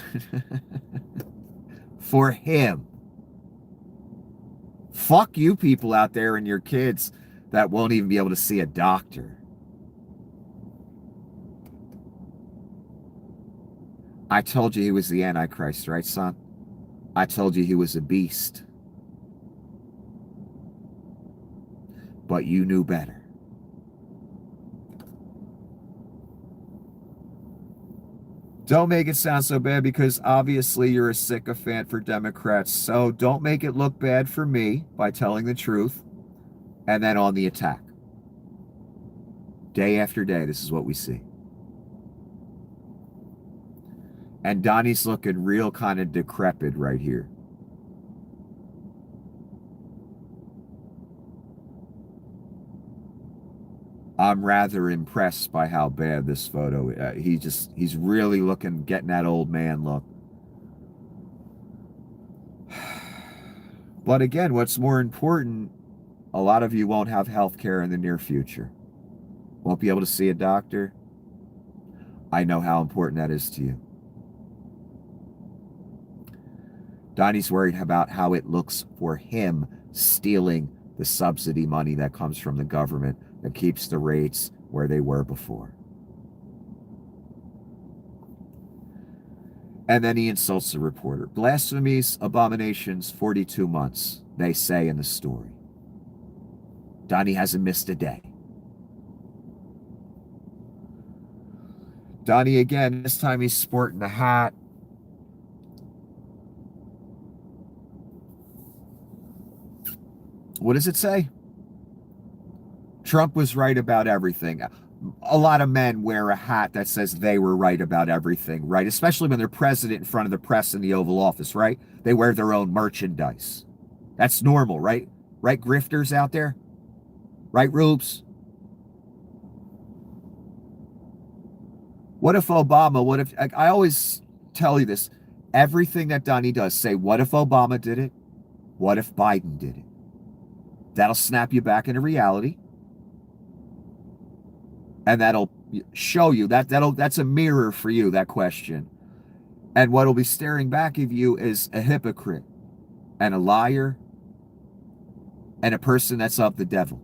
for him. Fuck you people out there and your kids that won't even be able to see a doctor. I told you he was the Antichrist, right, son? I told you he was a beast. But you knew better. Don't make it sound so bad because obviously you're a sycophant for Democrats. So don't make it look bad for me by telling the truth and then on the attack. Day after day, this is what we see. And Donnie's looking real kind of decrepit right here. I'm rather impressed by how bad this photo. He's really getting that old man look. But again, what's more important, a lot of you won't have health care in the near future. Won't be able to see a doctor. I know how important that is to you. Donnie's worried about how it looks for him stealing the subsidy money that comes from the government that keeps the rates where they were before. And then he insults the reporter. Blasphemies, abominations, 42 months, they say in the story. Donnie hasn't missed a day. Donnie again, this time he's sporting the hat. What does it say? Trump was right about everything. A lot of men wear a hat that says they were right about everything, right? Especially when they're president in front of the press in the Oval Office, right? They wear their own merchandise. That's normal, right? Right, grifters out there? Right, Rubes? What if Obama, what if, I always tell you this, everything that Donnie does, say, what if Obama did it? What if Biden did it? That'll snap you back into reality. And that'll show you that's a mirror for you, that question. And what'll be staring back at you is a hypocrite and a liar and a person that's of the devil.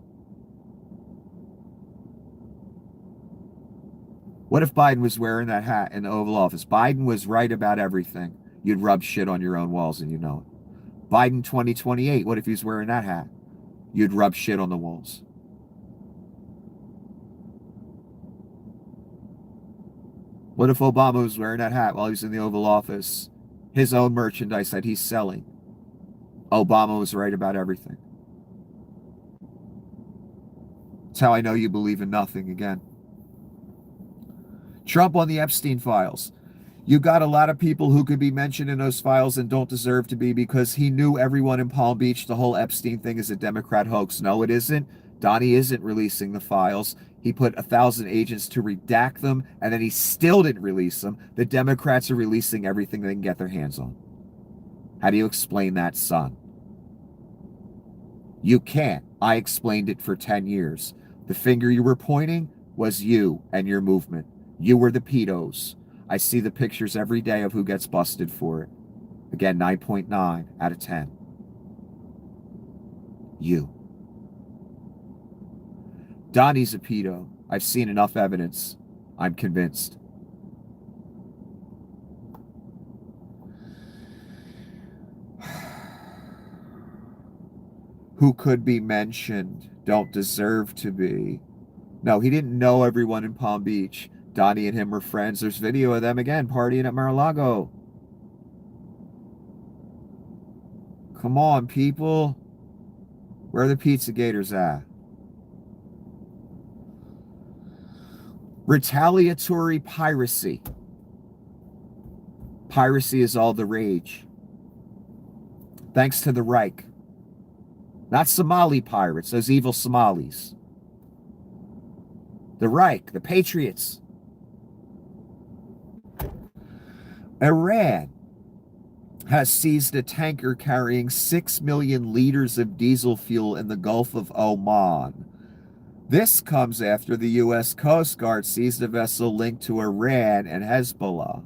What if Biden was wearing that hat in the Oval Office? Biden was right about everything. You'd rub shit on your own walls and you know it. Biden 2028, what if he's wearing that hat? You'd rub shit on the walls. What if Obama was wearing that hat while he was in the Oval Office? His own merchandise that he's selling. Obama was right about everything. That's how I know you believe in nothing again. Trump on the Epstein files. You got a lot of people who could be mentioned in those files and don't deserve to be because he knew everyone in Palm Beach. The whole Epstein thing is a Democrat hoax. No, it isn't. Donnie isn't releasing the files. He put 1,000 agents to redact them, and then he still didn't release them. The Democrats are releasing everything they can get their hands on. How do you explain that, son? You can't. I explained it for 10 years. The finger you were pointing was you and your movement. You were the pedos. I see the pictures every day of who gets busted for it. Again, 9.9 out of 10. You. Donnie's a pedo. I've seen enough evidence. I'm convinced. Who could be mentioned don't deserve to be. No, he didn't know everyone in Palm Beach. Donnie and him were friends. There's video of them again partying at Mar-a-Lago. Come on, people. Where are the pizza gators at? Retaliatory piracy. Piracy is all the rage. Thanks to the Reich. Not Somali pirates, those evil Somalis. The Reich, the Patriots. Iran has seized a tanker carrying 6 million liters of diesel fuel in the Gulf of Oman. This comes after the U.S. Coast Guard seized a vessel linked to Iran and Hezbollah.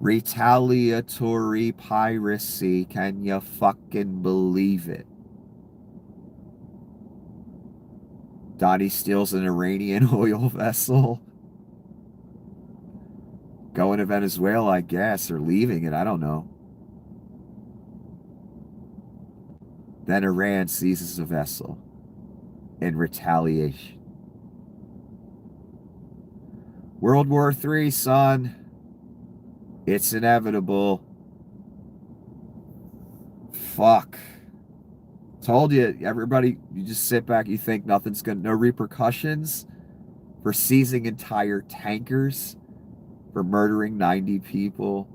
Retaliatory piracy. Can you fucking believe it? Donnie steals an Iranian oil vessel. Going to Venezuela, I guess, or leaving it, I don't know. Then Iran seizes a vessel in retaliation. World War III, son. It's inevitable. Fuck. Told you, everybody, you just sit back, you think nothing's gonna, no repercussions for seizing entire tankers, for murdering 90 people.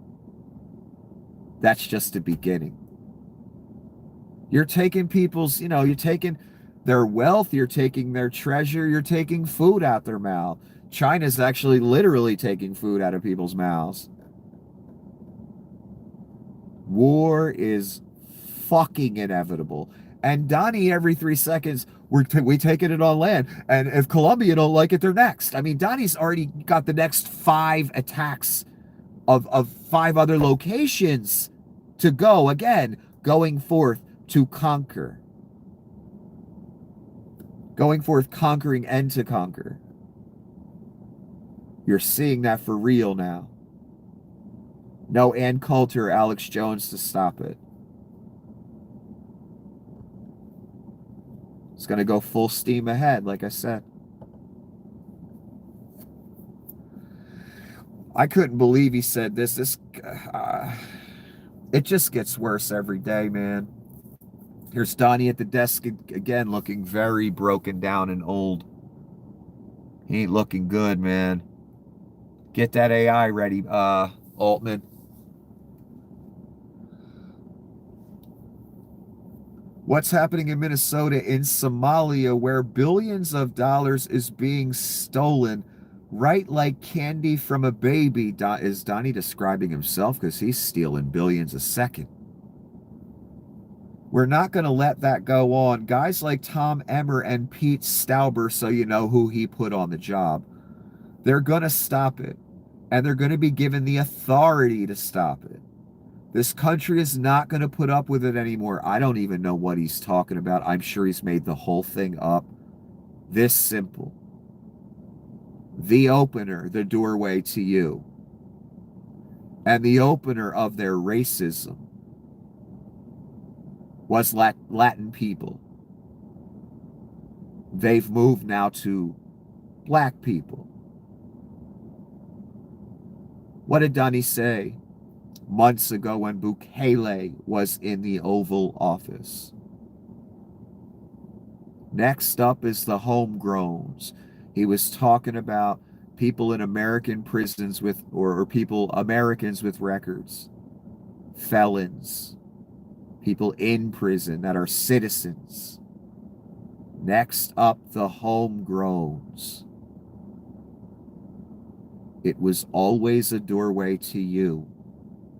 That's just the beginning. You're taking people's, you're taking their wealth, you're taking their treasure, you're taking food out their mouth. China's actually literally taking food out of people's mouths. War is fucking inevitable. And Donnie, every 3 seconds, we taking it on land. And if Colombia don't like it, they're next. I mean, Donnie's already got the next 5 attacks of 5 other locations to go. Again, going forth to conquer. Going forth, conquering and to conquer. You're seeing that for real now. No Ann Coulter, Alex Jones to stop it. going to go full steam ahead, like I said. I couldn't believe he said this. It just gets worse every day, man. Here's Donnie at the desk again, looking very broken down and old. He ain't looking good, man. Get that AI ready, Altman. What's happening in Minnesota, in Somalia, where billions of dollars is being stolen right like candy from a baby? Is Donnie describing himself? Because he's stealing billions a second. We're not going to let that go on. Guys like Tom Emmer and Pete Stauber, so you know who he put on the job, they're going to stop it. And they're going to be given the authority to stop it. This country is not going to put up with it anymore. I don't even know what he's talking about. I'm sure he's made the whole thing up. This simple. The opener, the doorway to you. And the opener of their racism was Latin people. They've moved now to black people. What did Donnie say months ago when Bukele was in the Oval Office? Next up is the homegrowns. He was talking about people in American prisons with, or Americans with records, felons, people in prison that are citizens. Next up, the homegrowns. It was always a doorway to you.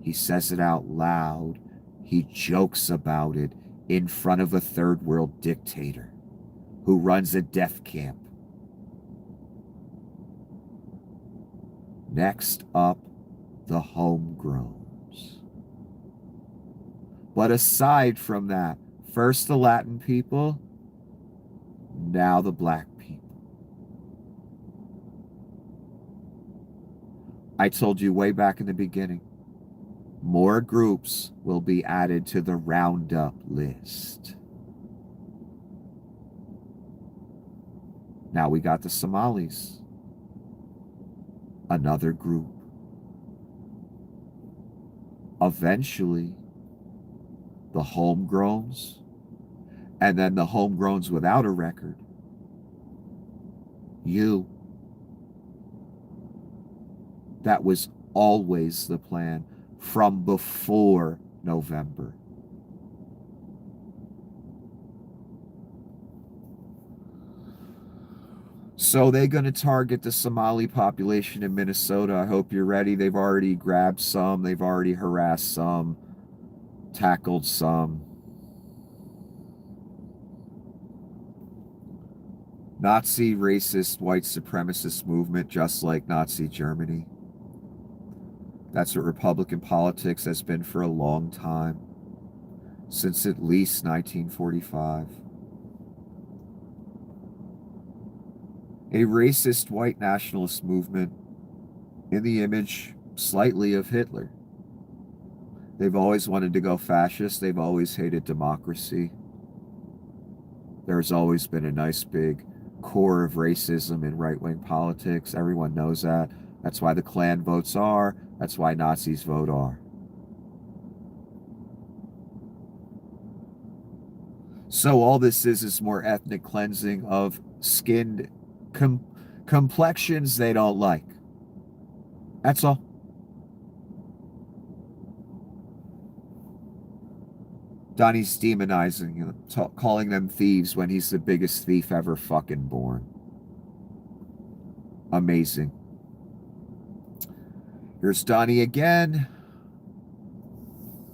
He says it out loud. He jokes about it in front of a third world dictator who runs a death camp. Next up, the homegrowns. But aside from that, first the Latin people, now the black people. I told you way back in the beginning, more groups will be added to the roundup list. Now we got the Somalis, another group. Eventually, the homegrowns, and then the homegrowns without a record. You. That was always the plan from before November. So they're going to target the Somali population in Minnesota. I hope you're ready. They've already grabbed some. They've already harassed some, tackled some. Nazi, racist, white supremacist movement, just like Nazi Germany. That's what Republican politics has been for a long time, since at least 1945. A racist white nationalist movement in the image slightly of Hitler. They've always wanted to go fascist. They've always hated democracy. There's always been a nice big core of racism in right-wing politics. Everyone knows that. That's why the Klan votes are. That's why Nazis vote are. So all this is more ethnic cleansing of skinned complexions they don't like. That's all. Donnie's demonizing them, calling them thieves when he's the biggest thief ever fucking born. Amazing. Here's Donnie again.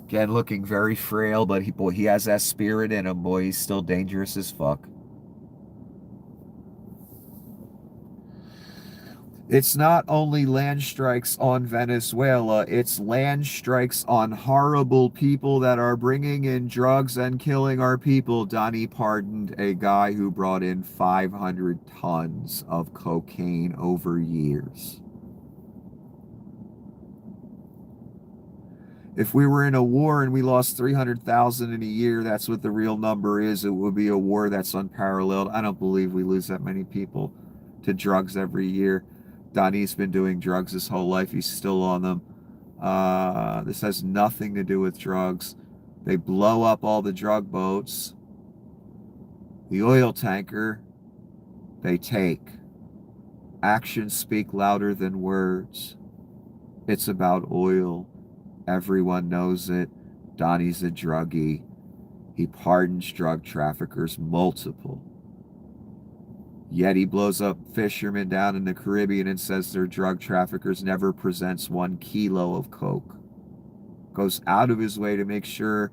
Again, looking very frail, but he has that spirit in him, boy. He's still dangerous as fuck. It's not only land strikes on Venezuela, it's land strikes on horrible people that are bringing in drugs and killing our people. Donnie pardoned a guy who brought in 500 tons of cocaine over years. If we were in a war and we lost 300,000 in a year, that's what the real number is. It would be a war that's unparalleled. I don't believe we lose that many people to drugs every year. Donnie's been doing drugs his whole life. He's still on them. This has nothing to do with drugs. They blow up all the drug boats. The oil tanker, they take. Actions speak louder than words. It's about oil. Everyone knows it. Donnie's a druggie. He pardons drug traffickers, multiple. Yet he blows up fishermen down in the Caribbean and says they're drug traffickers, never presents 1 kilo of coke. Goes out of his way to make sure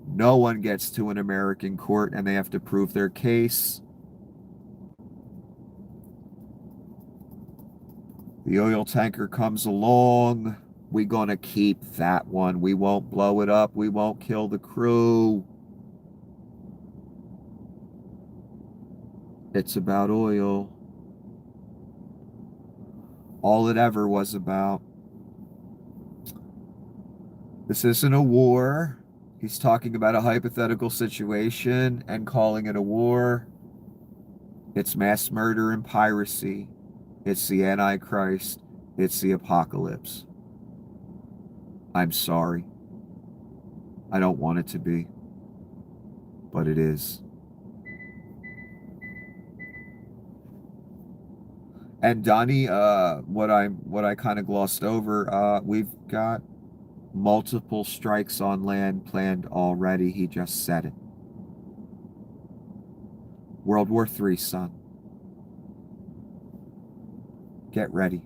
no one gets to an American court and they have to prove their case. The oil tanker comes along. We're going to keep that one. We won't blow it up. We won't kill the crew. It's about oil. All it ever was about. This isn't a war. He's talking about a hypothetical situation and calling it a war. It's mass murder and piracy. It's the Antichrist. It's the apocalypse. I'm sorry. I don't want it to be. But it is. And Donnie, what I kind of glossed over, we've got multiple strikes on land planned already. He just said it. World War III, son. Get ready.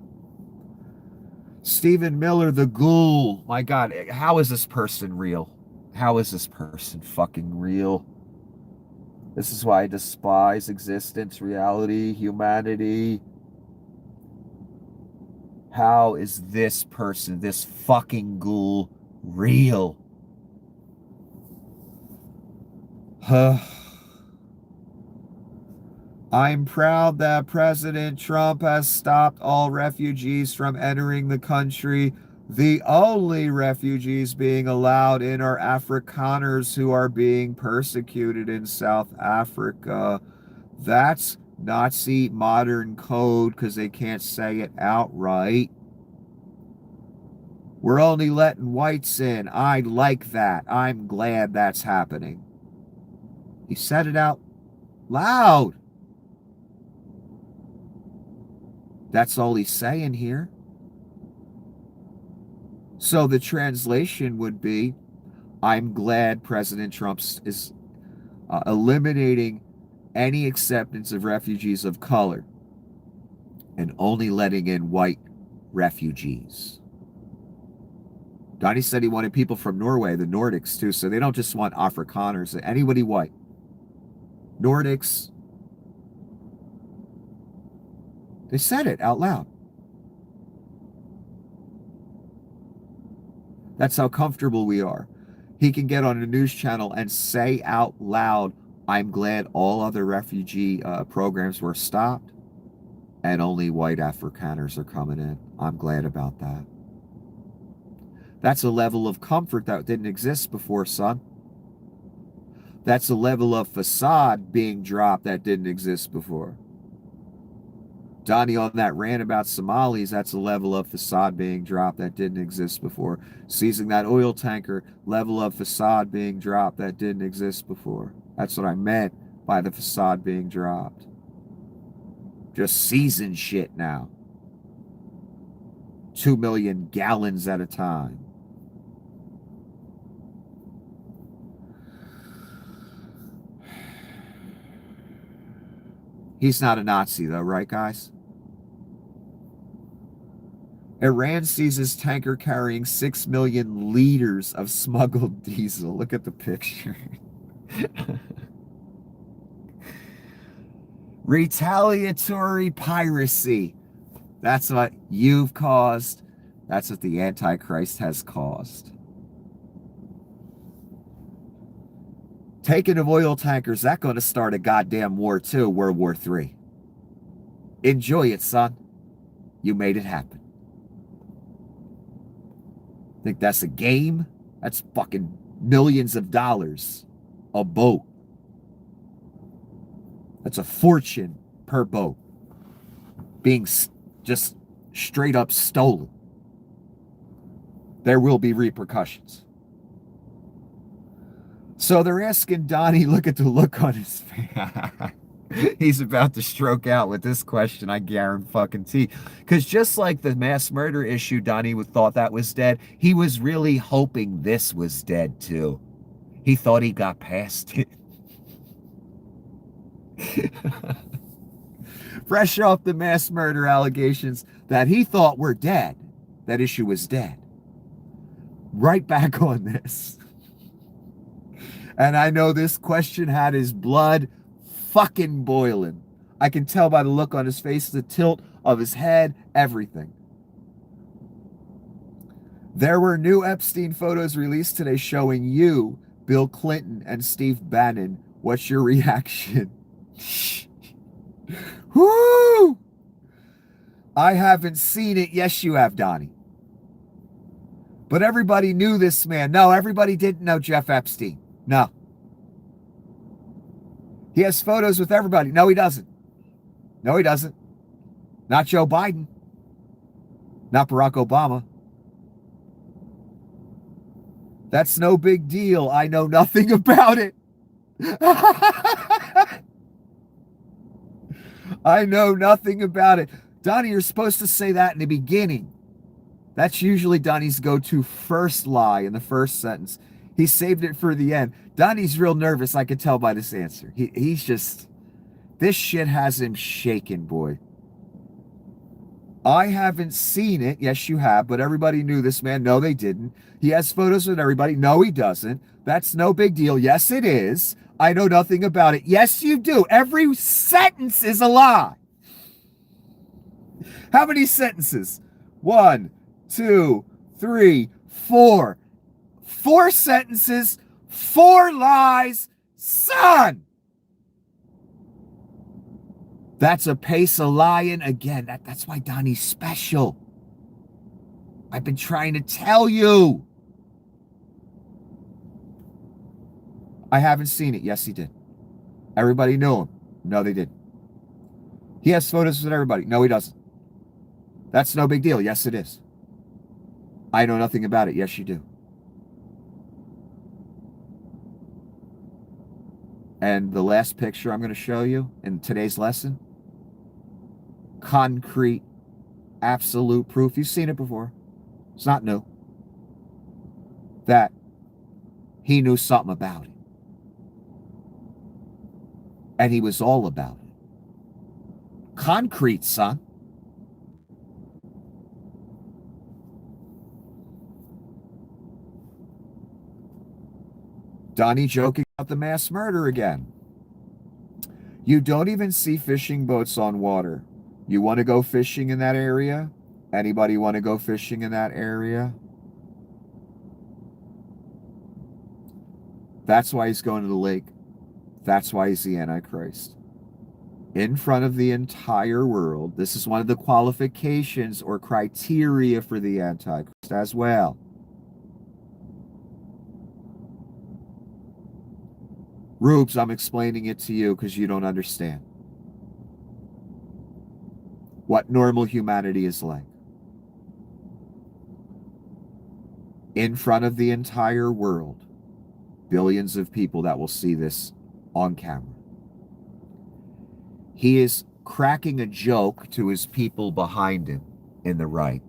Stephen Miller, the ghoul. My God, how is this person real? How is this person fucking real? This is why I despise existence, reality, humanity. How is this person, this fucking ghoul, real? I'm proud that President Trump has stopped all refugees from entering the country. The only refugees being allowed in are Afrikaners who are being persecuted in South Africa. That's Nazi modern code because they can't say it outright. We're only letting whites in. I like that. I'm glad that's happening. He said it out loud. That's all he's saying here. So the translation would be, I'm glad President Trump is eliminating any acceptance of refugees of color and only letting in white refugees. Donnie said he wanted people from Norway, the Nordics too, so they don't just want Afrikaners, anybody white. Nordics. They said it out loud. That's how comfortable we are. He can get on a news channel and say out loud, I'm glad all other refugee programs were stopped and only white Afrikaners are coming in. I'm glad about that. That's a level of comfort that didn't exist before, son. That's a level of facade being dropped that didn't exist before. Donnie on that rant about Somalis, that's a level of facade being dropped that didn't exist before. Seizing that oil tanker, level of facade being dropped that didn't exist before. That's what I meant by the facade being dropped. Just seizing shit now. 2 million gallons at a time. He's not a Nazi though, right guys? Iran seizes tanker carrying 6 million liters of smuggled diesel. Look at the picture. Retaliatory piracy. That's what you've caused. That's what the Antichrist has caused. Taking of oil tankers, that's going to start a goddamn war too, World War III. Enjoy it, son. You made it happen. Think that's a game? That's fucking millions of dollars a boat. That's a fortune per boat being just straight up stolen. There will be repercussions. So they're asking Donnie, look at the look on his face. He's about to stroke out with this question, I guarantee. Because just like the mass murder issue, Donnie thought that was dead. He was really hoping this was dead too. He thought he got past it. Fresh off the mass murder allegations that he thought were dead, that issue was dead. Right back on this. And I know this question had his blood fucking boiling. I can tell by the look on his face, the tilt of his head, everything. There were new Epstein photos released today showing you, Bill Clinton, and Steve Bannon. What's your reaction? Woo! I haven't seen it. Yes, you have, Donnie. But everybody knew this man. No, everybody didn't know Jeff Epstein. No. He has photos with everybody. No, he doesn't. No, he doesn't. Not Joe Biden. Not Barack Obama. That's no big deal. I know nothing about it. I know nothing about it. Donnie, you're supposed to say that in the beginning. That's usually Donnie's go-to first lie in the first sentence. He saved it for the end. Donnie's real nervous, I could tell by this answer. He's just, this shit has him shaking, boy. I haven't seen it. Yes, you have, but everybody knew this man. No, they didn't. He has photos with everybody. No, he doesn't. That's no big deal. Yes, it is. I know nothing about it. Yes, you do. Every sentence is a lie. How many sentences? 1, 2, 3, 4. 4 sentences, 4 lies, son. That's a pace of lying. Again, that's why Donnie's special. I've been trying to tell you. I haven't seen it. Yes, he did. Everybody knew him. No, they didn't. He has photos with everybody. No, he doesn't. That's no big deal. Yes, it is. I know nothing about it. Yes, you do. And the last picture I'm going to show you in today's lesson, concrete, absolute proof. You've seen it before. It's not new. That he knew something about it. And he was all about it. Concrete, son. Donnie joking about the mass murder again. You don't even see fishing boats on water. You want to go fishing in that area? Anybody want to go fishing in that area? That's why he's going to the lake. That's why he's the Antichrist. In front of the entire world. This is one of the qualifications or criteria for the Antichrist as well. Rubes, I'm explaining it to you because you don't understand what normal humanity is like. In front of the entire world, billions of people that will see this on camera. He is cracking a joke to his people behind him in the Reich.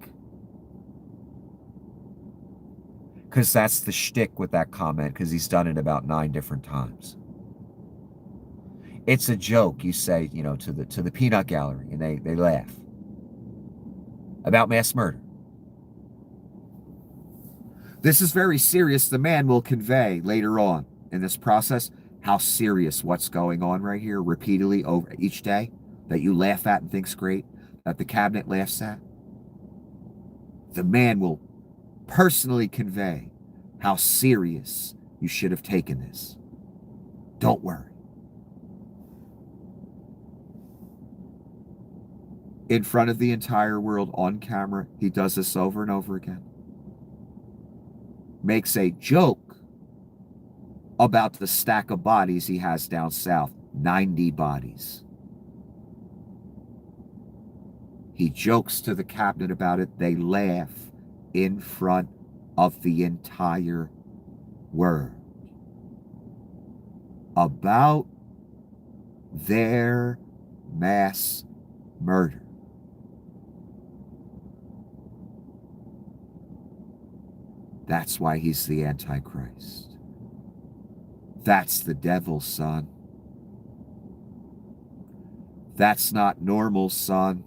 Because that's the shtick with that comment, because he's done it about 9 different times. It's a joke, you say, to the peanut gallery, and they laugh. About mass murder. This is very serious. The man will convey later on in this process how serious what's going on right here repeatedly over each day that you laugh at and think's great, that the cabinet laughs at. The man will personally convey how serious you should have taken this. Don't worry. In front of the entire world on camera, he does this over and over again. makes a joke about the stack of bodies he has down south, 90 bodies. He jokes to the cabinet about it. They laugh in front of the entire world about their mass murder. That's why he's the Antichrist. That's the devil, son. That's not normal, son.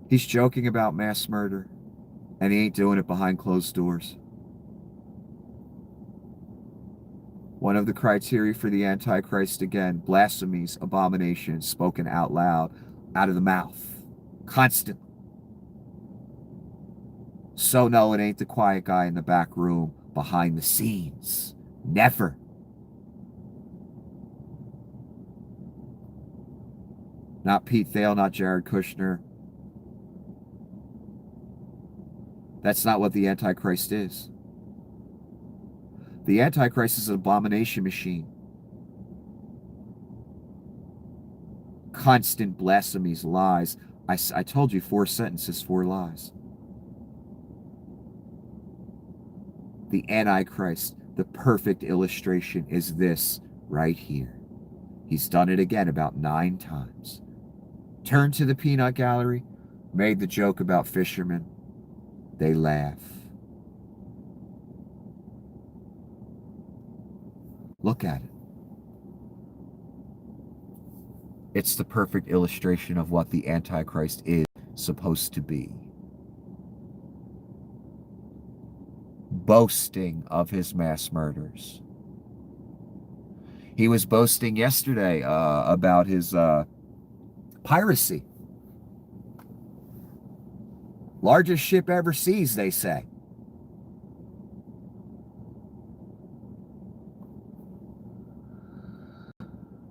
He's joking about mass murder, and he ain't doing it behind closed doors. One of the criteria for the Antichrist, again, blasphemies, abominations, spoken out loud, out of the mouth, constantly. So no, it ain't the quiet guy in the back room, behind the scenes. Never. Not Pete Thiel, not Jared Kushner. That's not what the Antichrist is. The Antichrist is an abomination machine. Constant blasphemies, lies. I told you 4 sentences, 4 lies. The Antichrist, the perfect illustration is this right here. He's done it again about 9 times. Turned to the peanut gallery, made the joke about fishermen. They laugh. Look at it. It's the perfect illustration of what the Antichrist is supposed to be. Boasting of his mass murders. He was boasting yesterday about his piracy. Largest ship ever seized, they say.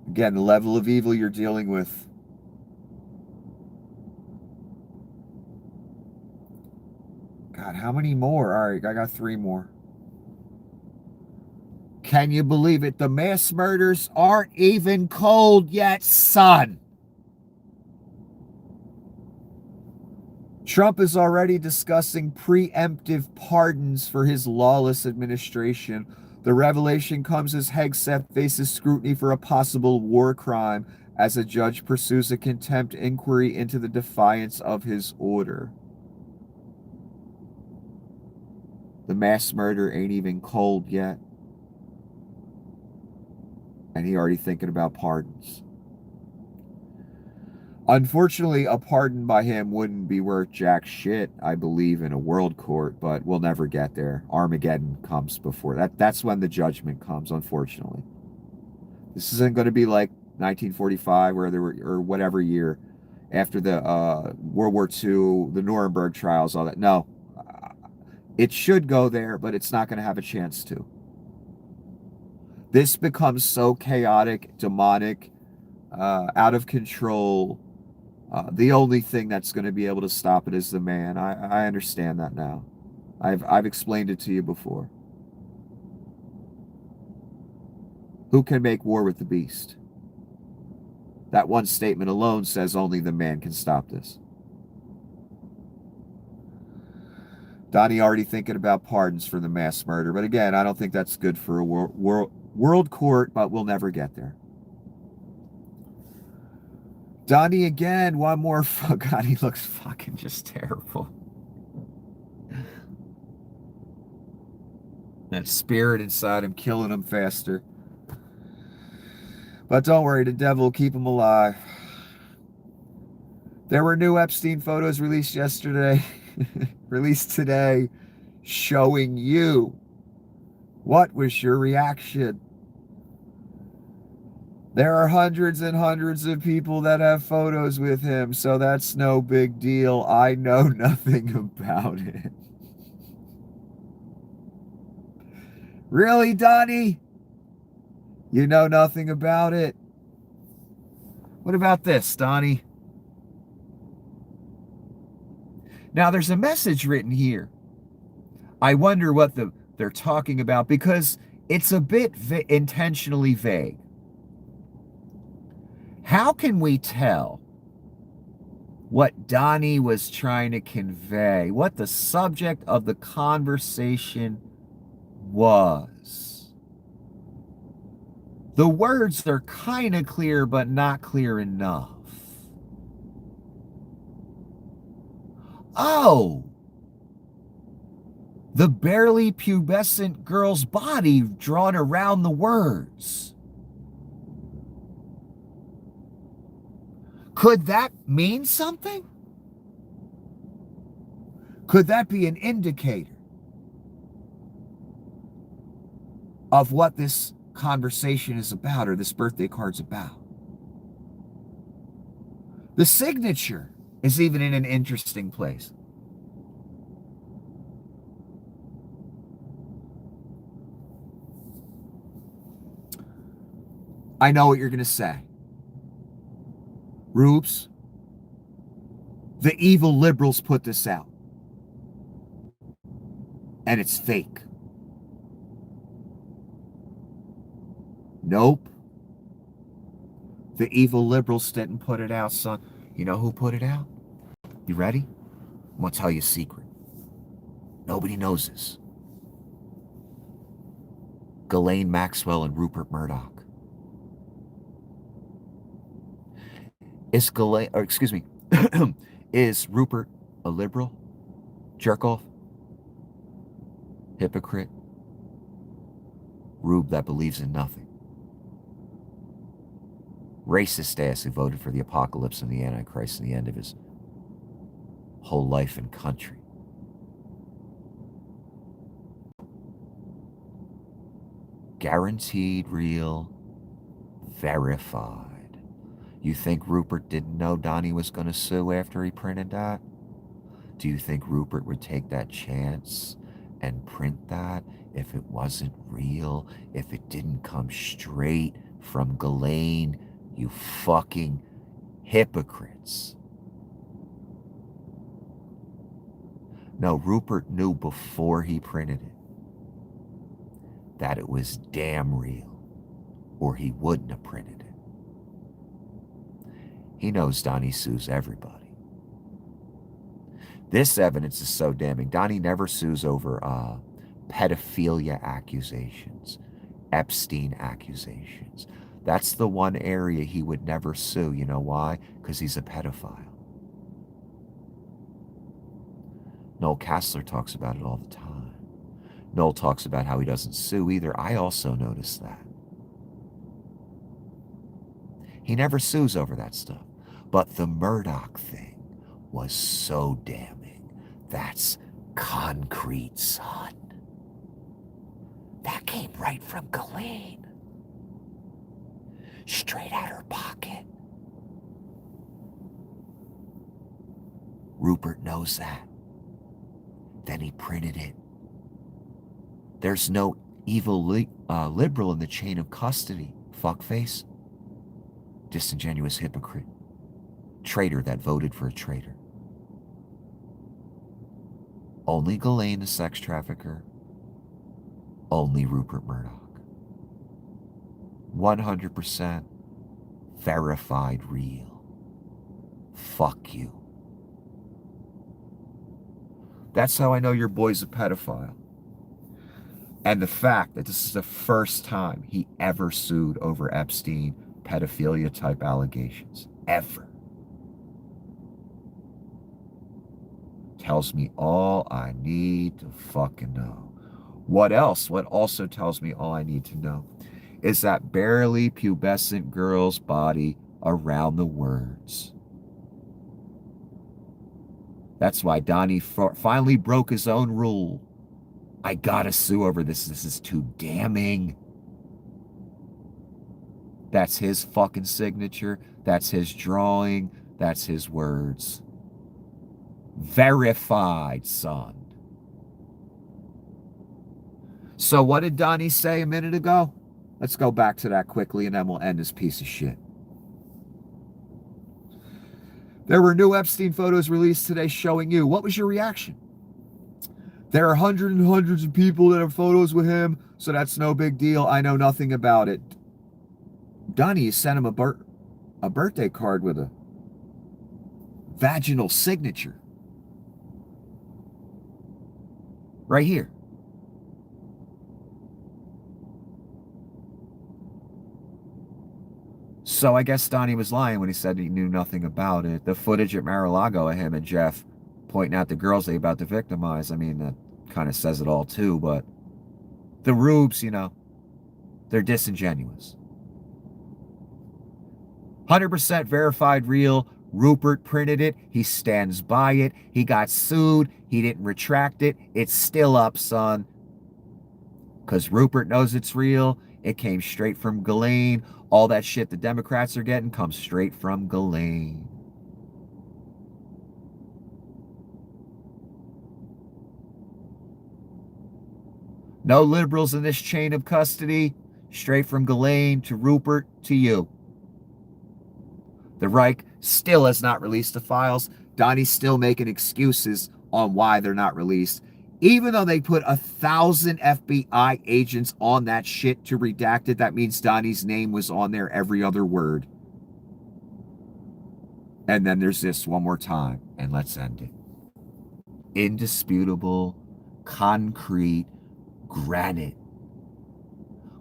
Again, the level of evil you're dealing with. God, how many more? All right, I got 3 more. Can you believe it? The mass murders aren't even cold yet, son. Trump is already discussing preemptive pardons for his lawless administration. The revelation comes as Hegseth faces scrutiny for a possible war crime as a judge pursues a contempt inquiry into the defiance of his order. The mass murder ain't even cold yet. And he already thinking about pardons. Unfortunately, a pardon by him wouldn't be worth jack shit, I believe, in a world court, but we'll never get there. Armageddon comes before that. That's when the judgment comes, unfortunately. This isn't going to be like 1945 where there were, or whatever year, after the World War II, the Nuremberg trials, all that. No. It should go there, but it's not going to have a chance to. This becomes so chaotic, demonic, out of control. The only thing that's going to be able to stop it is the man. I understand that now. I've explained it to you before. Who can make war with the beast? That one statement alone says only the man can stop this. Donnie already thinking about pardons for the mass murder. But again, I don't think that's good for a world court, but we'll never get there. Donnie again, one more. God, he looks fucking just terrible. That spirit inside him killing him faster. But don't worry, the devil will keep him alive. There were new Epstein photos released yesterday, released today, showing you. What was your reaction? There are hundreds and hundreds of people that have photos with him, so that's no big deal. I know nothing about it. Really, Donnie? You know nothing about it? What about this, Donnie? Now, there's a message written here. I wonder what they're talking about because it's a bit intentionally vague. How can we tell what Donnie was trying to convey, what the subject of the conversation was? The words are kind of clear, but not clear enough. Oh, the barely pubescent girl's body drawn around the words. Could that mean something? Could that be an indicator of what this conversation is about or this birthday card's about? The signature is even in an interesting place. I know what you're going to say. Rubes, the evil liberals put this out. And it's fake. Nope. The evil liberals didn't put it out, son. You know who put it out? You ready? I'm going to tell you a secret. Nobody knows this. Ghislaine Maxwell and Rupert Murdoch. Is is Rupert a liberal? Jerk off? Hypocrite? Rube that believes in nothing. Racist ass who voted for the apocalypse and the Antichrist in the end of his whole life and country. Guaranteed real, verified. You think Rupert didn't know Donnie was going to sue after he printed that? Do you think Rupert would take that chance and print that if it wasn't real, if it didn't come straight from Ghislaine? You fucking hypocrites. No, Rupert knew before he printed it that it was damn real, or he wouldn't have printed it. He knows Donnie sues everybody. This evidence is so damning. Donnie never sues over pedophilia accusations, Epstein accusations. That's the one area he would never sue. You know why? Because he's a pedophile. Noel Casler talks about it all the time. Noel talks about how he doesn't sue either. I also noticed that. He never sues over that stuff. But the Murdoch thing was so damning. That's concrete, son. That came right from Ghislaine. Straight out her pocket. Rupert knows that. Then he printed it. There's no evil liberal in the chain of custody. Fuckface. Disingenuous hypocrite. Traitor that voted for a traitor. Only Ghislaine the sex trafficker. Only Rupert Murdoch. 100% verified real. Fuck you. That's how I know your boy's a pedophile. And the fact that this is the first time he ever sued over Epstein pedophilia type allegations. Ever. Tells me all I need to fucking know. What else? What also tells me all I need to know is that barely pubescent girl's body around the words. That's why Donnie finally broke his own rule. I gotta sue over this. This is too damning. That's his fucking signature. That's his drawing. That's his words. Verified, son. So what did Donnie say a minute ago? Let's go back to that quickly and then we'll end this piece of shit. There were new Epstein photos released today showing you. What was your reaction? There are hundreds and hundreds of people that have photos with him, so that's no big deal. I know nothing about it. Donnie sent him a birthday card with a vaginal signature. Right here. So I guess Donnie was lying when he said he knew nothing about it. The footage at Mar-a-Lago of him and Jeff pointing out the girls they about to victimize, I mean, that kind of says it all too, but the rubes, you know, they're disingenuous. 100% verified real. Rupert printed it. He stands by it. He got sued. He didn't retract it. It's still up, son. Because Rupert knows it's real. It came straight from Ghislaine. All that shit the Democrats are getting comes straight from Ghislaine. No liberals in this chain of custody. Straight from Ghislaine to Rupert to you. The Reich still has not released the files. Donnie's still making excuses on why they're not released. Even though they put 1,000 FBI agents on that shit to redact it, that means Donnie's name was on there every other word. And then there's this one more time, and let's end it. Indisputable, concrete, granite.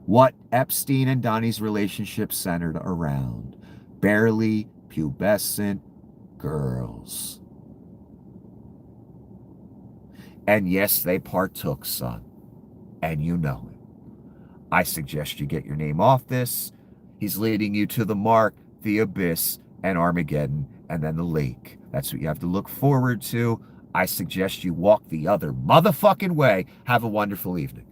What Epstein and Donnie's relationship centered around. Barely pubescent girls. And yes, they partook, son. And you know it. I suggest you get your name off this. He's leading you to the mark, the abyss, and Armageddon, and then the lake. That's what you have to look forward to. I suggest you walk the other motherfucking way. Have a wonderful evening.